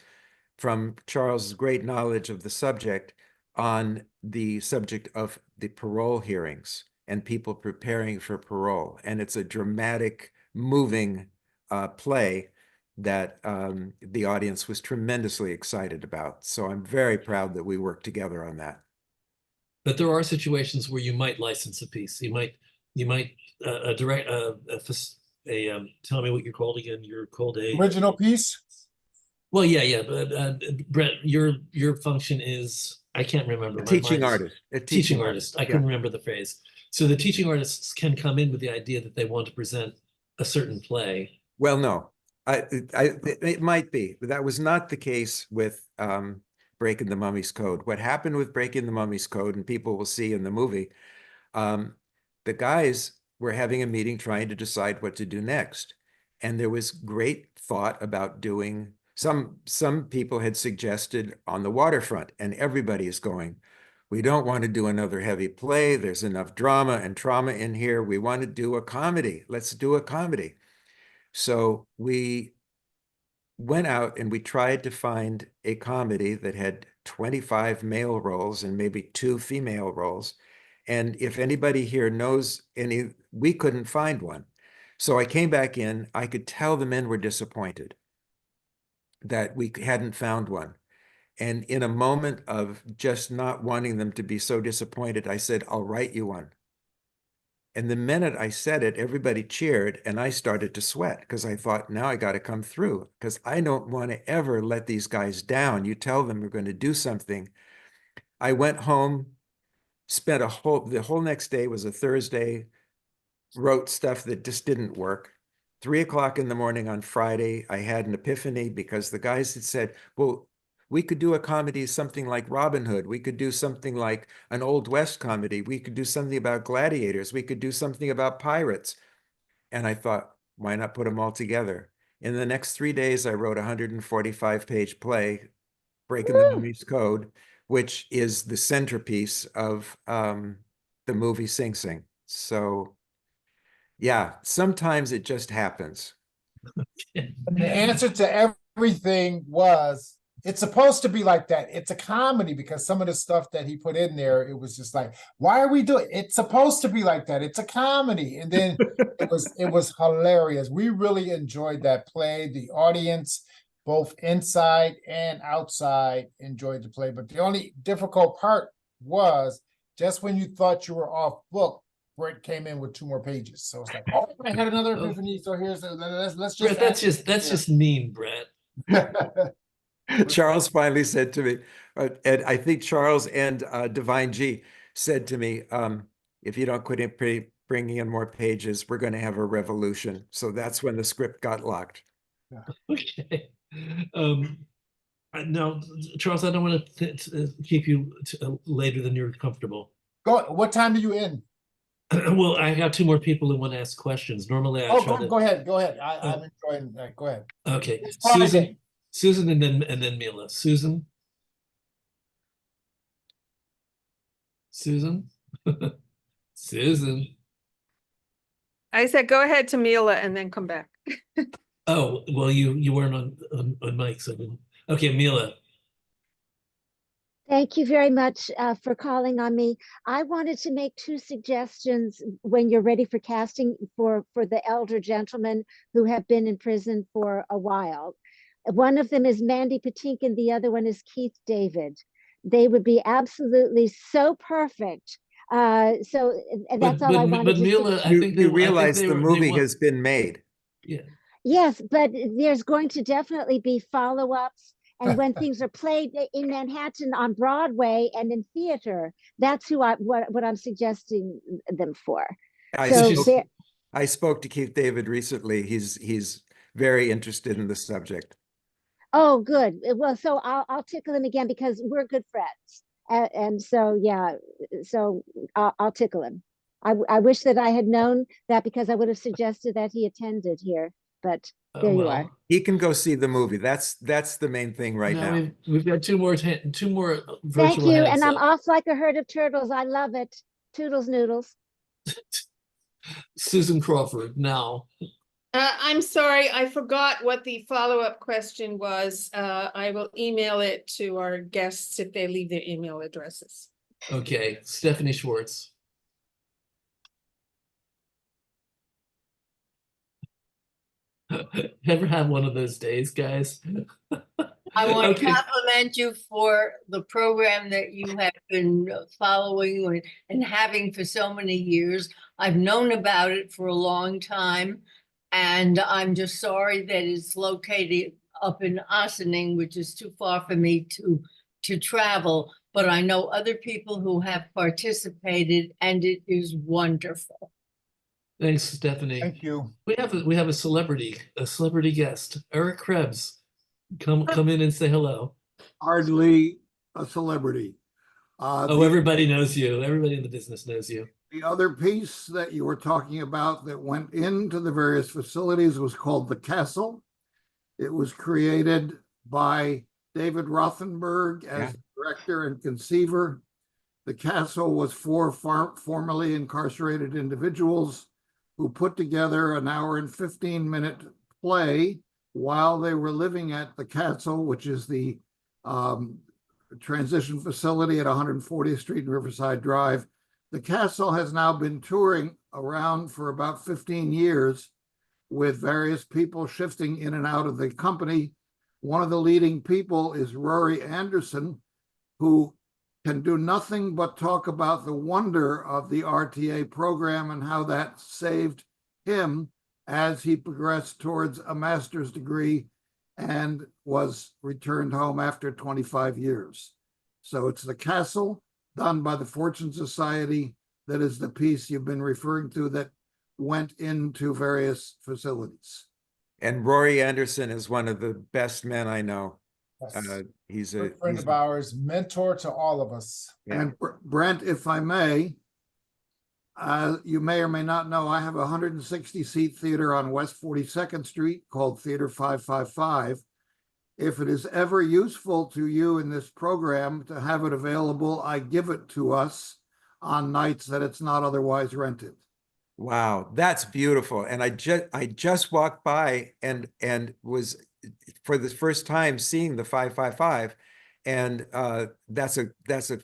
from Charles's great knowledge of the subject, on the subject of the parole hearings and people preparing for parole. And it's a dramatic, moving play that the audience was tremendously excited about. So I'm very proud that we worked together on that. But there are situations where you might license a piece. You might direct tell me what you're called again. You're called a original piece. Well, yeah, but Brent, your function is, I can't remember. A teaching artist. A teaching artist. I couldn't remember the phrase. So the teaching artists can come in with the idea that they want to present a certain play. Well, no, it might be, but that was not the case with Breaking the Mummy's Code. What happened with Breaking the Mummy's Code, and people will see in the movie, the guys were having a meeting trying to decide what to do next. And there was great thought about doing, some people had suggested on the waterfront, and everybody is going, we don't want to do another heavy play. There's enough drama and trauma in here. We want to do a comedy. Let's do a comedy. So we went out and we tried to find a comedy that had 25 male roles and maybe 2 female roles. And if anybody here knows any, we couldn't find one. So I came back in, I could tell the men were disappointed that we hadn't found one. And in a moment of just not wanting them to be so disappointed, I said, I'll write you one. And the minute I said it, everybody cheered, and I started to sweat because I thought, now I got to come through because I don't want to ever let these guys down. You tell them we're going to do something. I went home, spent the whole next day was a Thursday, wrote stuff that just didn't work. 3 o'clock in the morning on Friday, I had an epiphany because the guys had said, well, we could do a comedy, something like Robin Hood. We could do something like an Old West comedy. We could do something about gladiators. We could do something about pirates. And I thought, why not put them all together? In the next 3 days, I wrote a 145-page play, Breaking the Woo! Mummy's Code, which is the centerpiece of the movie Sing Sing. So yeah, sometimes it just happens. And the answer to everything was, it's supposed to be like that. It's a comedy, because some of the stuff that he put in there, it was just like, why are we doing it? It's supposed to be like that. It's a comedy. And then it was hilarious. We really enjoyed that play. The audience, both inside and outside, enjoyed the play. But the only difficult part was just when you thought you were off book, Brent came in with 2 more pages. So it's like, oh, I had another epiphany. So here's let's just Brett, that's just mean, Brett. Charles finally said to me, and I think Charles and Divine G said to me, if you don't quit bringing in more pages, we're going to have a revolution. So that's when the script got locked. Okay. No, Charles, I don't want to keep you later than you're comfortable. Go. What time do you end? Well, I have 2 more people who want to ask questions. Normally, I try to. Go ahead. I'm enjoying that. Go ahead. Okay, It's Friday. Susan, and then Mila. Susan. Susan. I said, go ahead to Mila and then come back. Oh, well, you weren't on mic, so okay, Mila. Thank you very much for calling on me. I wanted to make 2 suggestions when you're ready for casting for the elder gentlemen who have been in prison for a while. One of them is Mandy Patinkin, the other one is Keith David. They would be absolutely so perfect. So that's all I wanted but to Mila, say. I think You realize the movie has been made. Yeah. Yes, but there's going to definitely be follow-ups. And when things are played in Manhattan on Broadway and in theater, that's what I'm suggesting them for. I spoke to Keith David recently. He's very interested in the subject. Oh, good. Well, so I'll tickle him again because we're good friends. And so, yeah, so I'll tickle him. I wish that I had known that, because I would have suggested that he attended here, but there you are. He can go see the movie. That's the main thing right now. We've got 2 more virtual Thank you. hands And I'm up. off like a herd of turtles. I love it. Toodles noodles. Susan Crawford now. I'm sorry, I forgot what the follow-up question was. I will email it to our guests if they leave their email addresses. Okay, Stephanie Schwartz. Ever have one of those days, guys? I want to Okay. compliment you for the program that you have been following and having for so many years. I've known about it for a long time, and I'm just sorry that it's located up in Ossining, which is too far for me to travel. But I know other people who have participated, and it is wonderful. Thanks, Stephanie. Thank you. We have a celebrity guest, Eric Krebs. Come in and say hello. Hardly a celebrity. Everybody knows you. Everybody in the business knows you. The other piece that you were talking about that went into the various facilities was called The Castle. It was created by David Rothenberg as director and conceiver. The Castle was for formerly incarcerated individuals who put together an hour and 15-minute play while they were living at the Castle, which is the transition facility at 140th Street and Riverside Drive. The Castle has now been touring around for about 15 years with various people shifting in and out of the company. One of the leading people is Rory Anderson, who can do nothing but talk about the wonder of the RTA program and how that saved him as he progressed towards a master's degree and was returned home after 25 years. So it's The Castle, done by the Fortune Society. That is the piece you've been referring to that went into various facilities. And Rory Anderson is one of the best men I know. Yes. He's a Good friend of ours, mentor to all of us. yeah. And Brent, if I may, you may or may not know, I have a 160-seat theater on West 42nd Street called Theater 555. If it is ever useful to you in this program to have it available, I give it to us on nights that it's not otherwise rented. Wow, that's beautiful. And I just walked by and was for the first time seeing the 555, and that's a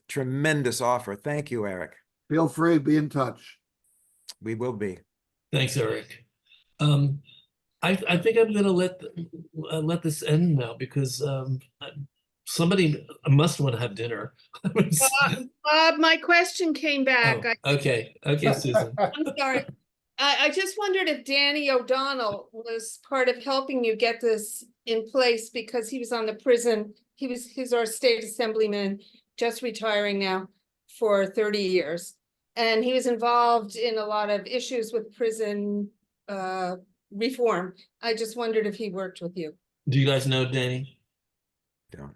tremendous offer. Thank you, Eric. Feel free, be in touch. We will be. Thanks, Eric. I think I'm gonna let this end now because somebody must want to have dinner. Bob, my question came back. Oh, okay, Susan. I'm sorry. I just wondered if Danny O'Donnell was part of helping you get this in place because he was on the prison. He's our state assemblyman, just retiring now for 30 years. And he was involved in a lot of issues with prison reform. I just wondered if he worked with you. Do you guys know Danny? Don't.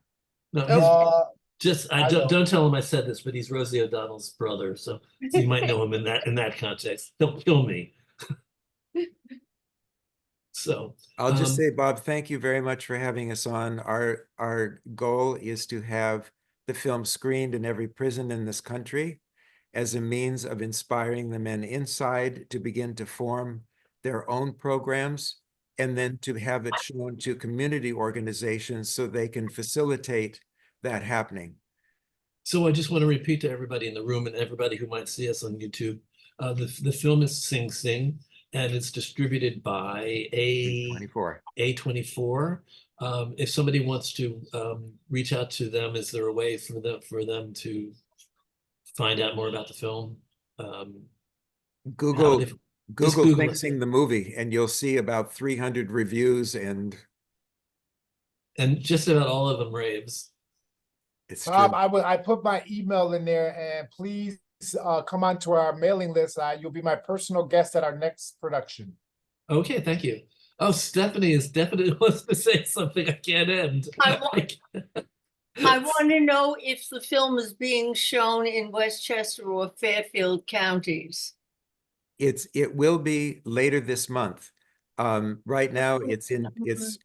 No, he's I don't tell him I said this, but he's Rosie O'Donnell's brother, so you might know him in that context. Don't kill me. So I'll just say, Bob, thank you very much for having us on. Our goal is to have the film screened in every prison in this country as a means of inspiring the men inside to begin to form their own programs, and then to have it shown to community organizations so they can facilitate that happening. So I just want to repeat to everybody in the room and everybody who might see us on YouTube, the film is Sing Sing, and it's distributed by A24. If somebody wants to reach out to them, is there a way for them to find out more about the film? Google Google Sing it. Sing the movie, and you'll see about 300 reviews, and just about all of them raves. it's Bob, true. I put my email in there, and please come onto our mailing list. You'll be my personal guest at our next production. Okay, thank you. Oh, Stephanie is definitely wants to say something. I can't end. I want to know if the film is being shown in Westchester or Fairfield counties. It will be later this month. Right now, it's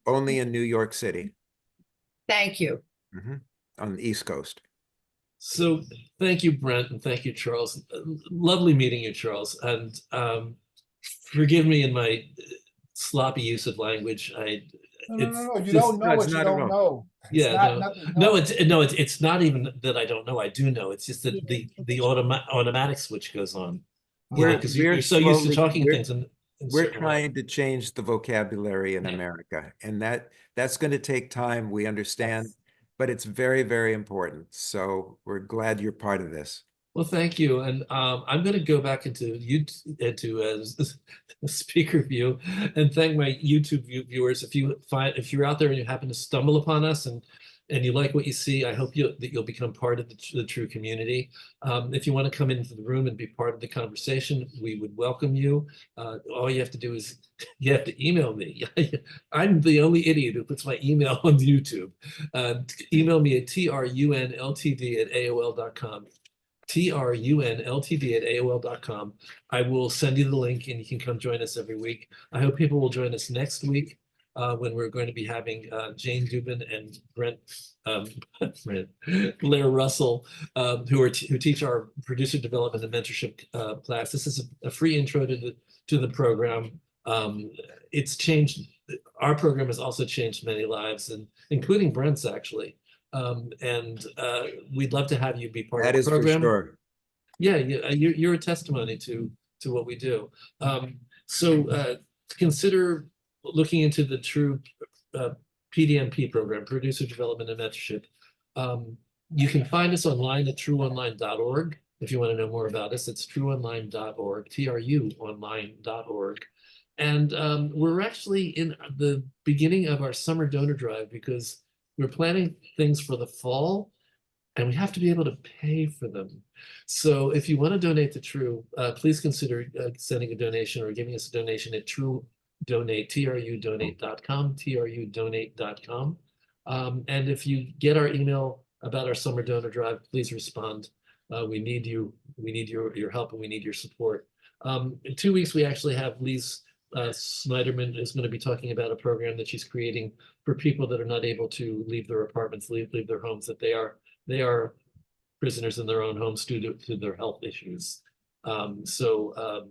only in New York City. Thank you. On the East Coast. So thank you, Brent, and thank you, Charles. Lovely meeting you, Charles. And forgive me in my sloppy use of language. No, you don't know what you don't know. It's not even that I don't know. I do know. It's just that the automatic switch goes on. Because you're so used to talking things. We're trying to change the vocabulary in America, and that's going to take time. We understand, but it's very, very important. So we're glad you're part of this. Well, thank you. And I'm going to go back into a speaker view and thank my YouTube viewers. If you're out there and you happen to stumble upon us and you like what you see, I hope that you'll become part of the TRU community. If you want to come into the room and be part of the conversation, we would welcome you. All you have to do is you have to email me. I'm the only idiot who puts my email on YouTube. Email me at trunltd@aol.com. trunltd@aol.com. I will send you the link and you can come join us every week. I hope people will join us next week when we're going to be having Jane Dubin and Blair Russell, who teach our producer development and mentorship class. This is a free intro to the program. It's changed. Our program has also changed many lives, and including Brent's actually. We'd love to have you be part of the program. That is for sure. Yeah, you're a testimony to what we do. So consider looking into the TRU PDMP program, Producer Development and Mentorship. You can find us online at truonline.org if you want to know more about us. It's truonline.org, truonline.org. And we're actually in the beginning of our summer donor drive because we're planning things for the fall. and we have to be able to pay for them. So if you want to donate to TRU, please consider sending a donation or giving us a donation at trudonate.com, trudonate.com. And if you get our email about our summer donor drive, please respond. We need you. We need your help, and we need your support. In 2 weeks, we actually have Lise Snyderman is going to be talking about a program that she's creating for people that are not able to leave their apartments, leave their homes, that they are prisoners in their own homes due to their health issues. So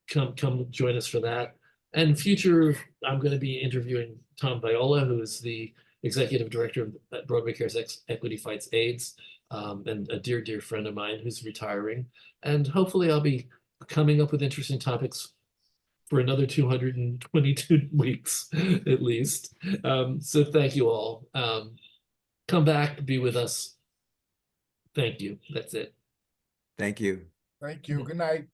come join us for that. And future, I'm going to be interviewing Tom Viola, who is the executive director of Broadway Cares Equity Fights AIDS, and a dear friend of mine who's retiring. And hopefully I'll be coming up with interesting topics for another 222 weeks at least. So thank you all. Come back, be with us. Thank you. That's it. Thank you. Thank you. Good night.